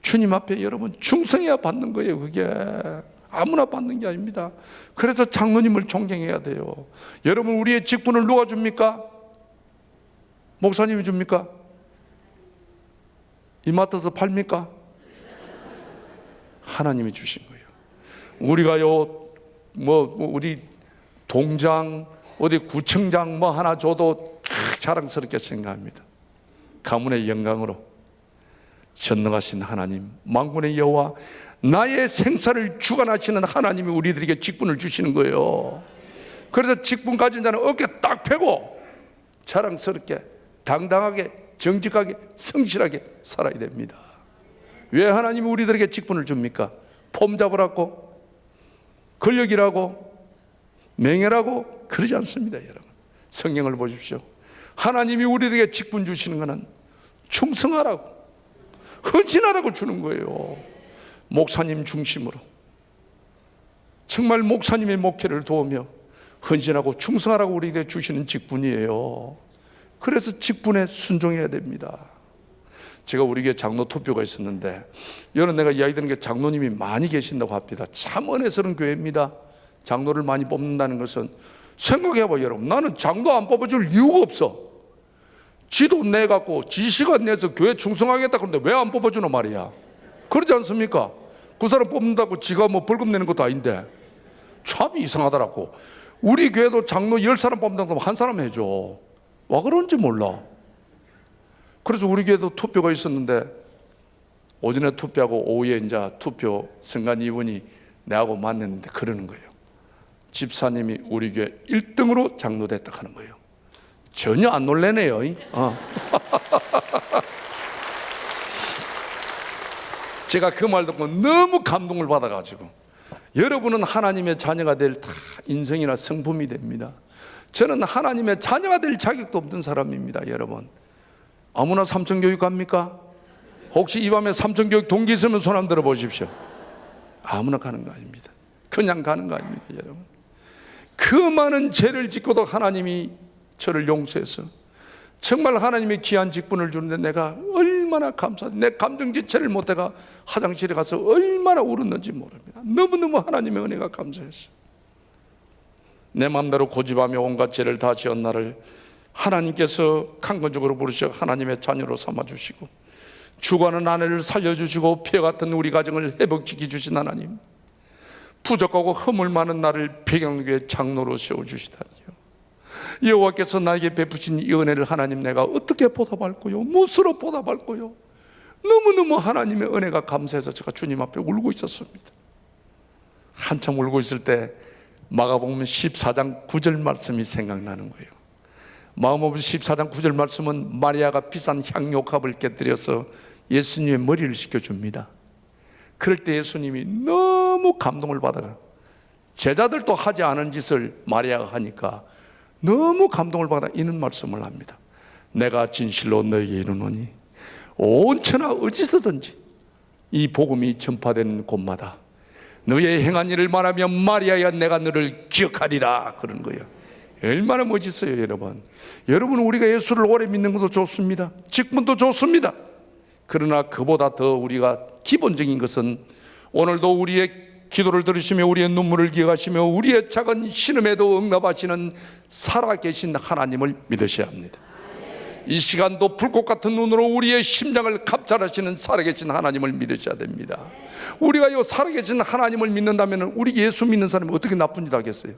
주님 앞에 여러분 충성해야 받는 거예요. 그게 아무나 받는 게 아닙니다. 그래서 장로님을 존경해야 돼요. 여러분, 우리의 직분을 누가 줍니까? 목사님이 줍니까? 이마트에서 팔니까? 하나님이 주신 거예요. 우리가요, 우리 동장, 어디 구청장 하나 줘도 자랑스럽게 생각합니다. 가문의 영광으로 전능하신 하나님, 만군의 여호와, 나의 생사를 주관하시는 하나님이 우리들에게 직분을 주시는 거예요. 그래서 직분 가진 자는 어깨 딱 펴고 자랑스럽게, 당당하게, 정직하게, 성실하게 살아야 됩니다. 왜 하나님이 우리들에게 직분을 줍니까? 폼 잡으라고, 권력이라고, 명예라고 그러지 않습니다. 여러분, 성경을 보십시오. 하나님이 우리들에게 직분 주시는 것은 충성하라고, 헌신하라고 주는 거예요. 목사님 중심으로 정말 목사님의 목회를 도우며 헌신하고 충성하라고 우리에게 주시는 직분이에요. 그래서 직분에 순종해야 됩니다. 제가 우리 교회 장로 투표가 있었는데, 여러분, 내가 이야기 드리는 게 장로님이 많이 계신다고 합니다. 참 은혜스러운 교회입니다. 장로를 많이 뽑는다는 것은, 생각해봐요. 여러분, 나는 장로 안 뽑아줄 이유가 없어. 지도 내갖고 지시가 내서 교회 충성하겠다 그런데 왜 안 뽑아주는 말이야? 그러지 않습니까? 그 사람 뽑는다고 지가 벌금 내는 것도 아닌데. 참 이상하더라고. 우리 교회도 장로 10사람 뽑는다고 하면 한 사람 해줘. 와 그런지 몰라. 그래서 우리 교회도 투표가 있었는데, 오전에 투표하고 오후에 이제 투표 선관 이분이 내하고 만났는데 그러는 거예요. 집사님이 우리 교회 1등으로 장로 됐다 하는 거예요. 전혀 안 놀래네요. 제가 그 말 듣고 너무 감동을 받아가지고, 여러분은 하나님의 자녀가 될 다 인성이나 성품이 됩니다. 저는 하나님의 자녀가 될 자격도 없는 사람입니다. 여러분, 아무나 삼천교육 갑니까? 혹시 이 밤에 삼천교육 동기 있으면 손 한번 들어보십시오. 아무나 가는 거 아닙니다. 그냥 가는 거 아닙니다. 여러분, 그 많은 죄를 짓고도 하나님이 저를 용서해서 정말 하나님의 귀한 직분을 주는데 내가 얼마나 내 감정지체를 못해가 화장실에 가서 얼마나 울었는지 모릅니다. 너무너무 하나님의 은혜가 감사했어요. 내 마음대로 고집하며 온갖 죄를 다 지은 나를 하나님께서 강건적으로 부르셔 하나님의 자녀로 삼아주시고 죽어가는 아내를 살려주시고 피해 같은 우리 가정을 회복시켜 주신 하나님, 부족하고 허물 많은 나를 백양교회 장로로 세워주시다니요. 여호와께서 나에게 베푸신 이 은혜를 하나님 내가 어떻게 보답할까요? 무엇으로 보답할까요? 너무너무 하나님의 은혜가 감사해서 제가 주님 앞에 울고 있었습니다. 한참 울고 있을 때 마가복음 14장 9절 말씀이 생각나는 거예요. 마가복음 14장 9절 말씀은 마리아가 비싼 향료값을 깨뜨려서 예수님의 머리를 씻겨줍니다. 그럴 때 예수님이 너무 감동을 받아요. 제자들도 하지 않은 짓을 마리아가 하니까 너무 감동을 받아 이런 말씀을 합니다. 내가 진실로 너에게 이르노니 온 천하 어디서든지 이 복음이 전파되는 곳마다 너의 행한 일을 말하며 마리아야 내가 너를 기억하리라 그런 거예요. 얼마나 멋있어요 여러분. 여러분, 우리가 예수를 오래 믿는 것도 좋습니다. 직분도 좋습니다. 그러나 그보다 더 우리가 기본적인 것은 오늘도 우리의 기도를 들으시며 우리의 눈물을 기억하시며 우리의 작은 신음에도 응답하시는 살아계신 하나님을 믿으셔야 합니다. 이 시간도 불꽃 같은 눈으로 우리의 심장을 감찰하시는 살아계신 하나님을 믿으셔야 됩니다. 우리가 이 살아계신 하나님을 믿는다면 우리 예수 믿는 사람이 어떻게 나쁜 짓 하겠어요?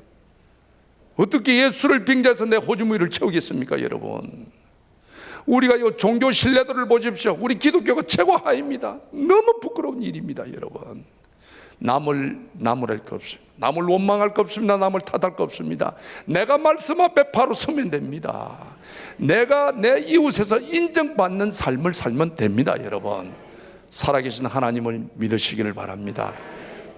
어떻게 예수를 빙자해서 내 호주머니를 채우겠습니까 여러분? 우리가 이 종교 신뢰도를 보십시오. 우리 기독교가 최고 하입니다. 너무 부끄러운 일입니다 여러분. 남을 할 거 없습니다. 남을 원망할 거 없습니다. 남을 탓할 거 없습니다. 내가 말씀 앞에 바로 서면 됩니다. 내가 내 이웃에서 인정받는 삶을 살면 됩니다 여러분. 살아계신 하나님을 믿으시기를 바랍니다.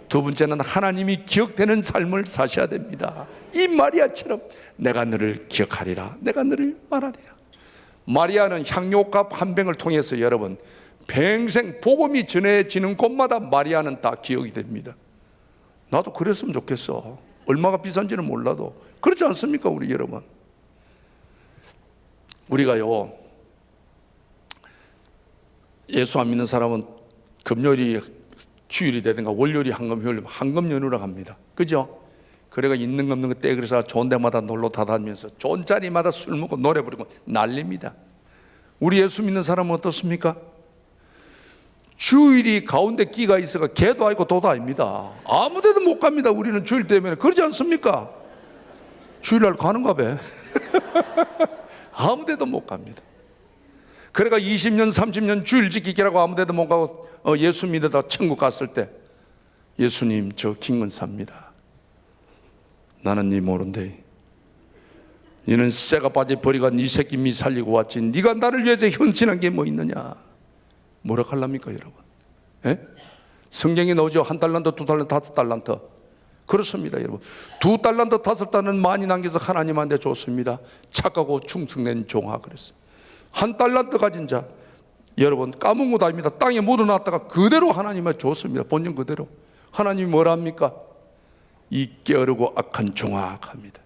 두 번째는 하나님이 기억되는 삶을 사셔야 됩니다. 이 마리아처럼 내가 너를 기억하리라, 내가 너를 말하리라. 마리아는 향료값 한 병을 통해서 여러분 평생 복음이 전해지는 곳마다 마리아는 다 기억이 됩니다. 나도 그랬으면 좋겠어. 얼마가 비싼지는 몰라도. 그렇지 않습니까 우리 여러분? 우리가요 예수 안 믿는 사람은 금요일이 휴일이 되든가 월요일이 황금 연휴라고 합니다. 그죠? 그래가 있는 거 없는 거 떼 그래서 좋은 데마다 놀러 다다니면서 좋은 자리마다 술 먹고 노래 부르고 난립니다. 우리 예수 믿는 사람은 어떻습니까? 주일이 가운데 끼가 있어가 개도 아니고 도도 아닙니다. 아무 데도 못 갑니다. 우리는 주일 때문에. 그러지 않습니까? 주일날 가는가 봐. 아무 데도 못 갑니다. 그래가 20년 30년 주일 지키기라고 아무 데도 못 가고 예수 믿으다 천국 갔을 때 예수님 저 김근사입니다. 나는 네 모른데 너는 쇠가 빠져 버리가 네 새끼 미 살리고 왔지 네가 나를 위해서 헌신한 게 뭐 있느냐. 뭐라 할랍니까 여러분? 예? 성경에 나오죠. 1달란트 2달란트 5달란트. 그렇습니다 여러분. 2달란트 5달란트 많이 남겨서 하나님한테 줬습니다. 착하고 충성된 종아 그랬어요. 1달란트 가진 자 여러분 까먹은 것도 아닙니다. 땅에 묻어놨다가 그대로 하나님한테 줬습니다. 본전 그대로. 하나님이 뭐라 합니까? 이 게으르고 악한 종아 합니다.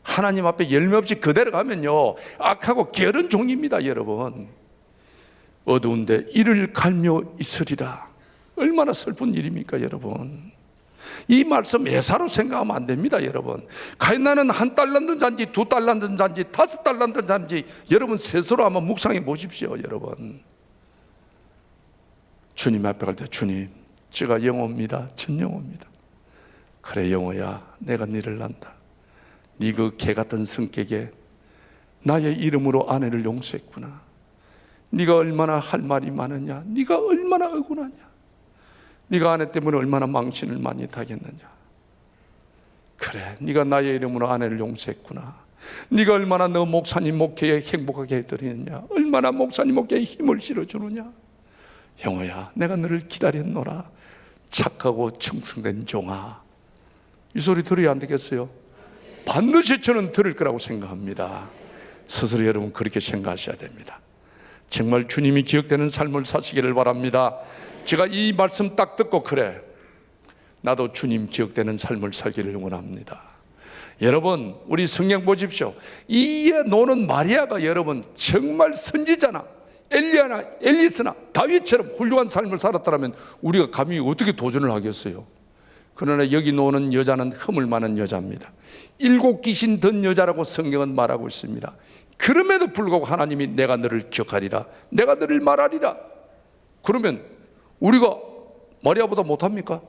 하나님 앞에 열매 없이 그대로 가면요 악하고 게으른 종입니다 여러분. 어두운데 이를 갈며 있으리라. 얼마나 슬픈 일입니까 여러분. 이 말씀 예사로 생각하면 안 됩니다 여러분. 과연 나는 1달란트 잔지 2달란트 잔지 5달란트 잔지 여러분 스스로 한번 묵상해 보십시오 여러분. 주님 앞에 갈 때 주님 제가 영호입니다. 전 영호입니다. 그래 영호야 내가 너를 안다. 네 그 개 같은 성격에 나의 이름으로 아내를 용서했구나. 네가 얼마나 할 말이 많으냐. 네가 얼마나 억울하냐. 네가 아내 때문에 얼마나 망신을 많이 당했느냐. 그래 네가 나의 이름으로 아내를 용서했구나. 네가 얼마나 너 목사님 목회에 행복하게 해드리느냐. 얼마나 목사님 목회에 힘을 실어주느냐. 형호야 내가 너를 기다렸노라. 착하고 충성된 종아. 이 소리 들어야 안 되겠어요? 반드시 저는 들을 거라고 생각합니다. 스스로 여러분 그렇게 생각하셔야 됩니다. 정말 주님이 기억되는 삶을 사시기를 바랍니다. 제가 이 말씀 딱 듣고 그래 나도 주님 기억되는 삶을 살기를 원합니다. 여러분 우리 성경 보십시오. 이에 노는 마리아가 여러분 정말 선지자나 엘리야나 엘리스나 다윗처럼 훌륭한 삶을 살았다면 우리가 감히 어떻게 도전을 하겠어요? 그러나 여기 노는 여자는 허물 많은 여자입니다. 7 귀신 든 여자라고 성경은 말하고 있습니다. 그럼에도 불구하고 하나님이 내가 너를 기억하리라, 내가 너를 말하리라. 그러면 우리가 마리아보다 못합니까?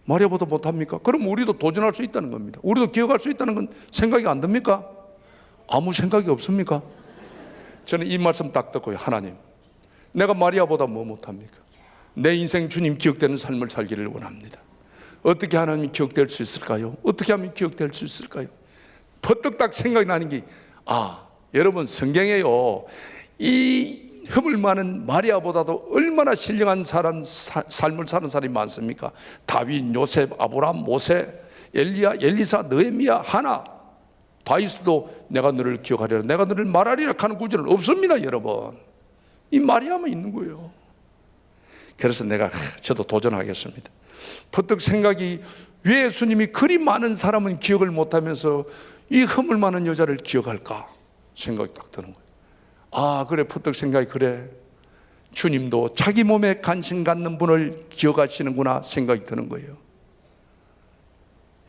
마리아보다 못합니까? 그럼 우리도 도전할 수 있다는 겁니다. 우리도 기억할 수 있다는 건 생각이 안 듭니까? 아무 생각이 없습니까? 저는 이 말씀 딱 듣고요, 하나님, 내가 마리아보다 뭐 못합니까? 내 인생 주님 기억되는 삶을 살기를 원합니다. 어떻게 하나님이 기억될 수 있을까요? 어떻게 하면 기억될 수 있을까요? 퍼뜩 딱 생각이 나는 게, 여러분, 성경에요, 이 허물 많은 마리아보다도 얼마나 신령한 삶을 사는 사람이 많습니까? 다윗, 요셉, 아브라함, 모세, 엘리야, 엘리사, 느헤미야, 하나, 다윗도 내가 너를 기억하리라, 내가 너를 말하리라 하는 구절은 없습니다, 여러분. 이 마리아만 있는 거예요. 그래서 저도 도전하겠습니다. 퍼뜩 생각이, 왜 예수님이 그리 많은 사람은 기억을 못하면서 이 허물 많은 여자를 기억할까 생각이 딱 드는 거예요. 그래, 퍼뜩 생각이, 그래, 주님도 자기 몸에 관심 갖는 분을 기억하시는구나 생각이 드는 거예요.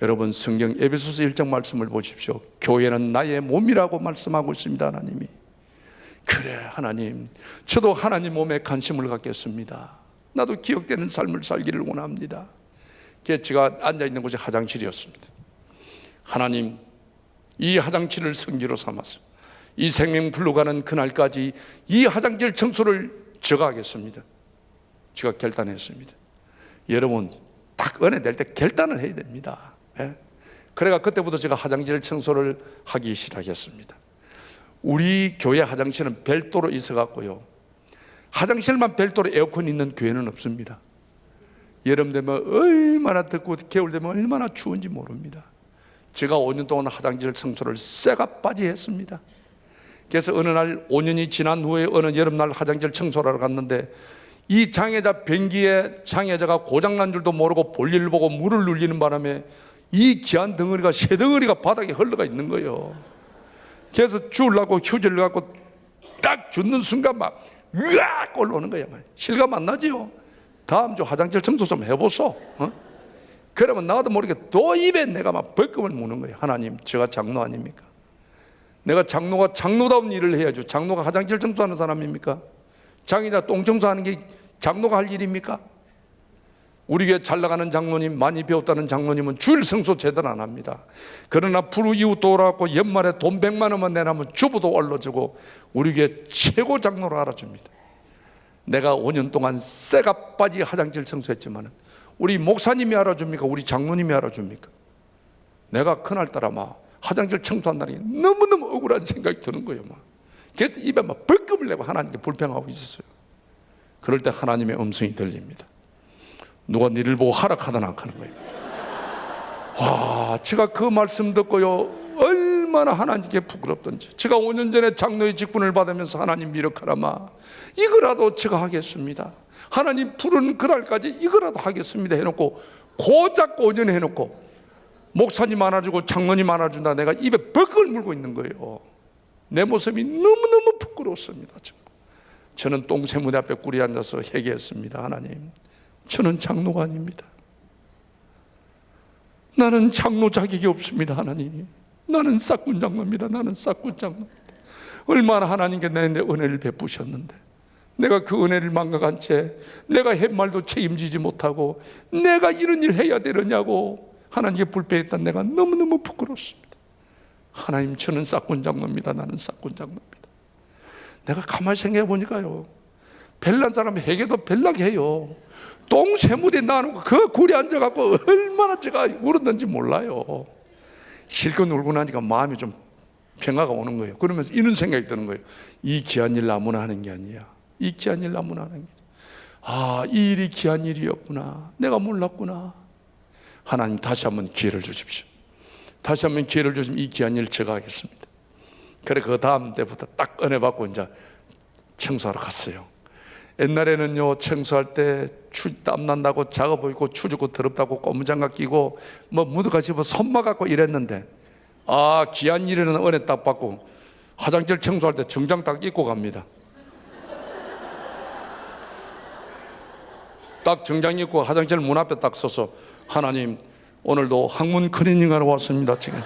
여러분, 성경 에베소서 1장 말씀을 보십시오. 교회는 나의 몸이라고 말씀하고 있습니다, 하나님이. 그래, 하나님, 저도 하나님 몸에 관심을 갖겠습니다. 나도 기억되는 삶을 살기를 원합니다. 제가 앉아있는 곳이 화장실이었습니다. 하나님, 이 화장실을 성지로 삼아서 이 생명 굴러가는 그날까지 이 화장실 청소를 제가 하겠습니다. 제가 결단했습니다. 여러분, 딱 은혜 될 때 결단을 해야 됩니다. 그래가 그때부터 제가 화장실 청소를 하기 시작했습니다. 우리 교회 화장실은 별도로 있어갖고요, 화장실만 별도로 에어컨이 있는 교회는 없습니다. 여름 되면 얼마나 덥고 겨울 되면 얼마나 추운지 모릅니다. 제가 5년 동안 화장실 청소를 쇠가빠지 했습니다. 그래서 어느 날 5년이 지난 후에 어느 여름날 화장실 청소를 하러 갔는데, 이 장애자 변기에 장애자가 고장난 줄도 모르고 볼일을 보고 물을 눌리는 바람에 이 귀한 덩어리가, 새 덩어리가 바닥에 흘러가 있는 거예요. 그래서 주우려고 휴지를 갖고 딱 줍는 순간 막 으악 올라오는 거야. 실감 안 나지요? 다음 주 화장실 청소 좀 해보소. 그러면 나도 모르게 또 입에 내가 막 벌금을 무는 거예요. 하나님, 제가 장로 아닙니까? 내가 장로가 장로다운 일을 해야죠. 장로가 화장실 청소하는 사람입니까? 장애자 똥 청소하는 게 장로가 할 일입니까? 우리 교회 잘 나가는 장로님, 많이 배웠다는 장로님은 주일 성소 제대로 안 합니다. 그러나 불우 이웃 도와갖고 연말에 돈 100만 원만 내라면 주부도 올려주고 우리 교회 최고 장로로 알아줍니다. 내가 5년 동안 쇠가 빠지 화장실 청소했지만 우리 목사님이 알아줍니까? 우리 장로님이 알아줍니까? 내가 그날따라 막 화장실 청소한다는 게 너무너무 억울한 생각이 드는 거예요. 그래서 입에 막 벌금을 내고 하나님께 불평하고 있었어요. 그럴 때 하나님의 음성이 들립니다. 누가 니를 보고 하락하더나 하는 거예요. 와, 제가 그 말씀 듣고요, 얼마나 하나님께 부끄럽던지. 제가 5년 전에 장로의 직분을 받으면서 하나님 미력하라마 이거라도 제가 하겠습니다, 하나님 부르는 그날까지 이거라도 하겠습니다 해놓고 고작 5년 해놓고 목사님 안아주고 장로님 안아준다 내가 입에 벌금을 물고 있는 거예요. 내 모습이 너무너무 부끄러웠습니다. 저는 똥새무대 앞에 꿇이 앉아서 회개했습니다. 하나님, 저는 장로가 아닙니다. 나는 장로 자격이 없습니다. 하나님, 나는 싹군 장로입니다. 나는 싹군 장로입니다. 얼마나 하나님께 내 은혜를 베푸셨는데 내가 그 은혜를 망각한 채 내가 한 말도 책임지지 못하고 내가 이런 일 해야 되느냐고 하나님께 불평했던 내가 너무너무 부끄럽습니다. 하나님, 저는 싹군 장로입니다. 나는 싹군 장로입니다. 내가 가만히 생각해 보니까요, 별난 사람 회개도 별나게해요. 똥새무대 놔놓고 그 굴에 앉아갖고 얼마나 제가 울었는지 몰라요. 실컷 울고 나니까 마음이 좀 평화가 오는 거예요. 그러면서 이런 생각이 드는 거예요. 이 귀한 일 아무나 하는 게 아니야. 이 귀한 일 아무나 하는 게 아니야. 이 일이 귀한 일이었구나. 내가 몰랐구나. 하나님, 다시 한번 기회를 주십시오. 다시 한번 기회를 주시면 이 귀한 일을 제가 하겠습니다. 그래, 그 다음 때부터 딱 은혜 받고 이제 청소하러 갔어요. 옛날에는요, 청소할 때 땀난다고 작아 보이고 추죽고 더럽다고 고무장갑 끼고 뭐 무드같이 손 막았고 이랬는데, 귀한 일에는 은혜 딱 받고 화장실 청소할 때 정장 딱 입고 갑니다. 딱 정장 입고 화장실 문 앞에 딱 서서 하나님 오늘도 학문 클리닝하러 왔습니다. 지금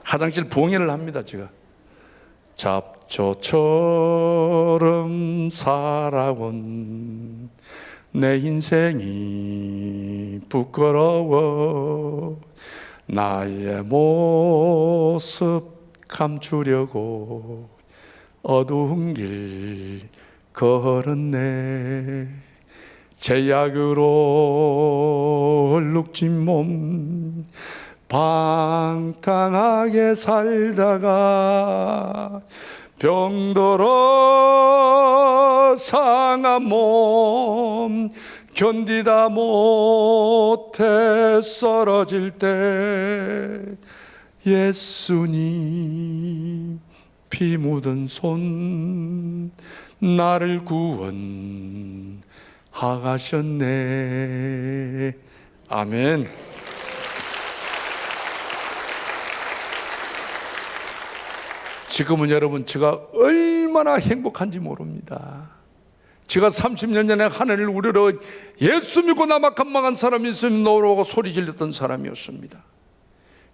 화장실 부엉이를 합니다. 제가 잡초처럼 살아온 내 인생이 부끄러워 나의 모습 감추려고 어두운 길 걸었네 제약으로 얼룩진 몸 방탕하게 살다가 병들어 상한 몸 견디다 못해 쓰러질 때 예수님 피 묻은 손 나를 구원하셨네. 아멘. 지금은 여러분 제가 얼마나 행복한지 모릅니다. 제가 30년 전에 하늘을 우러러 예수 믿고 나만 망한 사람이 있으면 노래하고 소리 질렀던 사람이었습니다.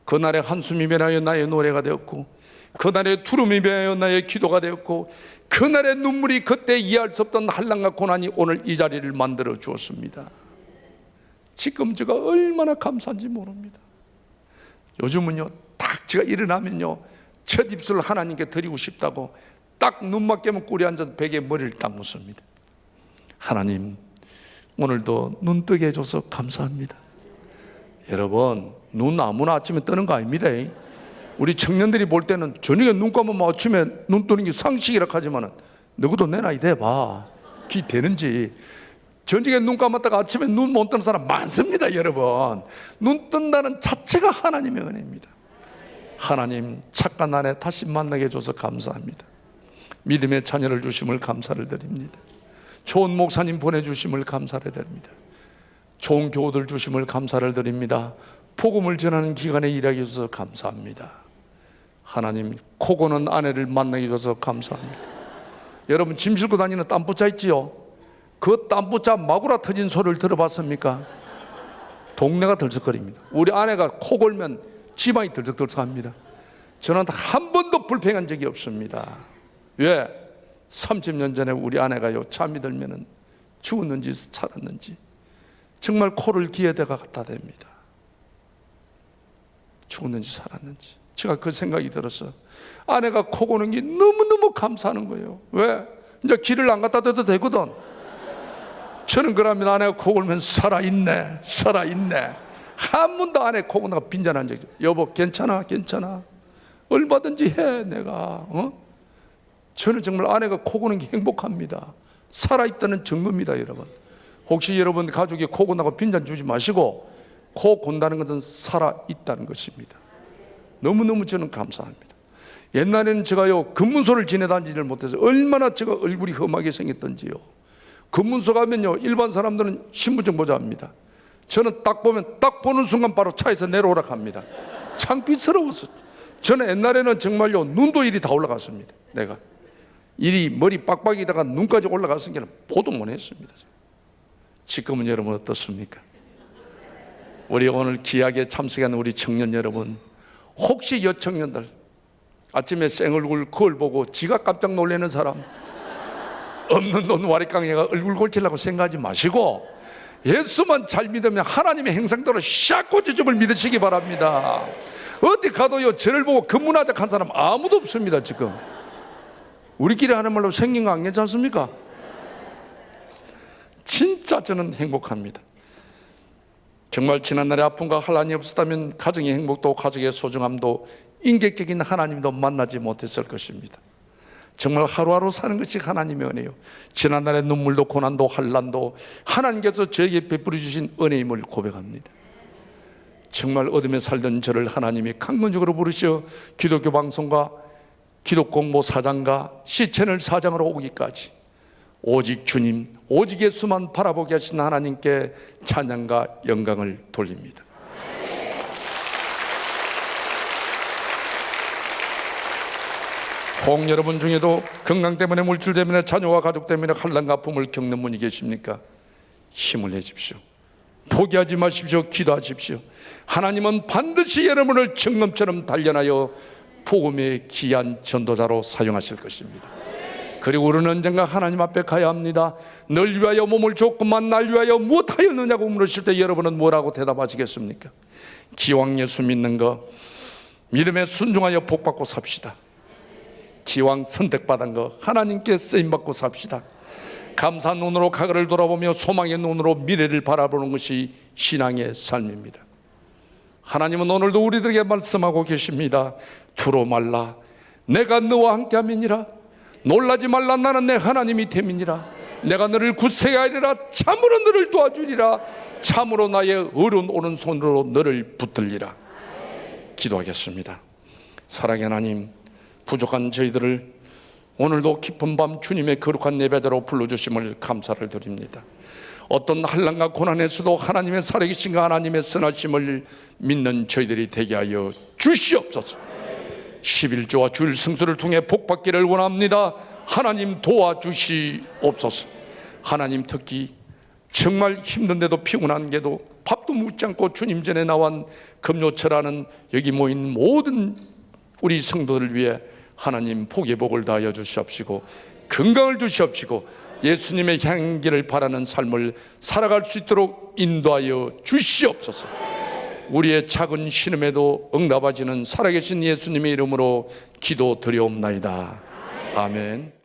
그날의 한숨이 변하여 나의 노래가 되었고 그날의 투름이 변하여 나의 기도가 되었고 그날의 눈물이 그때 이해할 수 없던 한란과 고난이 오늘 이 자리를 만들어 주었습니다. 지금 제가 얼마나 감사한지 모릅니다. 요즘은요 딱 제가 일어나면요 첫 입술을 하나님께 드리고 싶다고 딱 눈만 깨면 꿀에 앉아서 베개에 머리를 딱 묻습니다. 하나님 오늘도 눈 뜨게 해줘서 감사합니다. 여러분 눈 아무나 아침에 뜨는 거 아닙니다. 우리 청년들이 볼 때는 저녁에 눈 감으면 아침에 눈 뜨는 게 상식이라 하지만 너희도 내 나이 돼봐 기 되는지. 저녁에 눈 감았다가 아침에 눈 못 뜨는 사람 많습니다. 여러분 눈 뜬다는 자체가 하나님의 은혜입니다. 하나님 착한 날에 다시 만나게 해줘서 감사합니다. 믿음의 자녀를 주심을 감사를 드립니다. 좋은 목사님 보내주심을 감사를 드립니다. 좋은 교우들 주심을 감사를 드립니다. 복음을 전하는 기간에 일하게 해줘서 감사합니다. 하나님 코 고는 아내를 만나게 해줘서 감사합니다. 여러분 짐 싣고 다니는 땀부자 있지요? 그 땀부자 마구라 터진 소리를 들어봤습니까? 동네가 들썩거립니다. 우리 아내가 코 골면 지방이 들썩들썩합니다. 저는 한 번도 불평한 적이 없습니다. 왜? 30년 전에 우리 아내가요 잠이 들면 죽었는지 살았는지 정말 코를 귀에다가 갖다 댑니다. 죽었는지 살았는지. 제가 그 생각이 들어서 아내가 코 고는 게 너무너무 감사하는 거예요. 왜? 이제 길을 안 갖다 대도 되거든. 저는 그러면 아내가 코 골면 살아있네 살아있네. 한 번도 아내 코 고다가 빈잔한 적이 없어요. 여보 괜찮아 괜찮아 얼마든지 해 내가 저는 정말 아내가 코 고는 게 행복합니다. 살아있다는 증거입니다. 여러분 혹시 여러분 가족이 코 곤다고 빈잔 주지 마시고 코 곤다는 것은 살아있다는 것입니다. 너무너무 저는 감사합니다. 옛날에는 제가요 금문소를 지내다니지를 못해서 얼마나 제가 얼굴이 험하게 생겼던지요. 금문소 가면요 일반 사람들은 신분증 보자 합니다. 저는 딱 보면 딱 보는 순간 바로 차에서 내려오라 합니다. 창피스러워서. 저는 옛날에는 정말요 눈도 이리 다 올라갔습니다. 내가 이리 머리 빡빡이다가 눈까지 올라갔으니까 보도 못 했습니다. 지금은 여러분 어떻습니까? 우리 오늘 귀하게 참석한 우리 청년 여러분, 혹시 여청년들 아침에 생얼굴 거울 보고 지가 깜짝 놀라는 사람, 없는 돈 와리깡이가 얼굴 골치려고 생각하지 마시고 예수만 잘 믿으면 하나님의 행상대로 샥 고쳐줌을 믿으시기 바랍니다. 어디 가도요 저를 보고 근무하자 한 사람 아무도 없습니다. 지금 우리끼리 하는 말로 생긴 거 안 괜찮습니까? 진짜 저는 행복합니다. 정말 지난날의 아픔과 환란이 없었다면 가정의 행복도 가족의 소중함도 인격적인 하나님도 만나지 못했을 것입니다. 정말 하루하루 사는 것이 하나님의 은혜요. 지난날의 눈물도 고난도 환란도 하나님께서 저에게 베풀어 주신 은혜임을 고백합니다. 정말 어둠에 살던 저를 하나님이 강건적으로 부르셔 기독교 방송과 기독공모 사장과 시채널 사장으로 오기까지 오직 주님, 오직 예수만 바라보게 하신 하나님께 찬양과 영광을 돌립니다. 혹 여러분 중에도 건강 때문에 물질 때문에 자녀와 가족 때문에 환난과 아픔을 겪는 분이 계십니까? 힘을 내십시오. 포기하지 마십시오. 기도하십시오. 하나님은 반드시 여러분을 청금처럼 단련하여 복음의 귀한 전도자로 사용하실 것입니다. 그리고 우리는 언젠가 하나님 앞에 가야 합니다. 널 위하여 몸을 줬구만 날 위하여 무엇하였느냐고 물으실 때 여러분은 뭐라고 대답하시겠습니까? 기왕 예수 믿는 거 믿음에 순종하여 복받고 삽시다. 기왕 선택받은 거 하나님께 쓰임받고 삽시다. 감사한 눈으로 과거를 돌아보며 소망의 눈으로 미래를 바라보는 것이 신앙의 삶입니다. 하나님은 오늘도 우리들에게 말씀하고 계십니다. 두로 말라 내가 너와 함께함이니라. 놀라지 말라 나는 내 하나님이 됨이니라. 내가 너를 굳세게 하리라. 참으로 너를 도와주리라. 참으로 나의 어른 오른손으로 너를 붙들리라. 기도하겠습니다. 사랑의 하나님, 부족한 저희들을 오늘도 깊은 밤 주님의 거룩한 예배대로 불러주심을 감사를 드립니다. 어떤 환난과 고난에서도 하나님의 살아계신가 하나님의 선하심을 믿는 저희들이 되게 하여 주시옵소서. 11조와 주일 성수를 통해 복받기를 원합니다. 하나님 도와주시옵소서. 하나님 특히 정말 힘든데도 피곤한데도 밥도 묻지 않고 주님 전에 나온 금요철하는 여기 모인 모든 우리 성도들 위해 하나님 복의 복을 다하여 주시옵시고 건강을 주시옵시고 예수님의 향기를 바라는 삶을 살아갈 수 있도록 인도하여 주시옵소서. 우리의 작은 신음에도 응답하시는 살아계신 예수님의 이름으로 기도드리옵나이다. 아멘.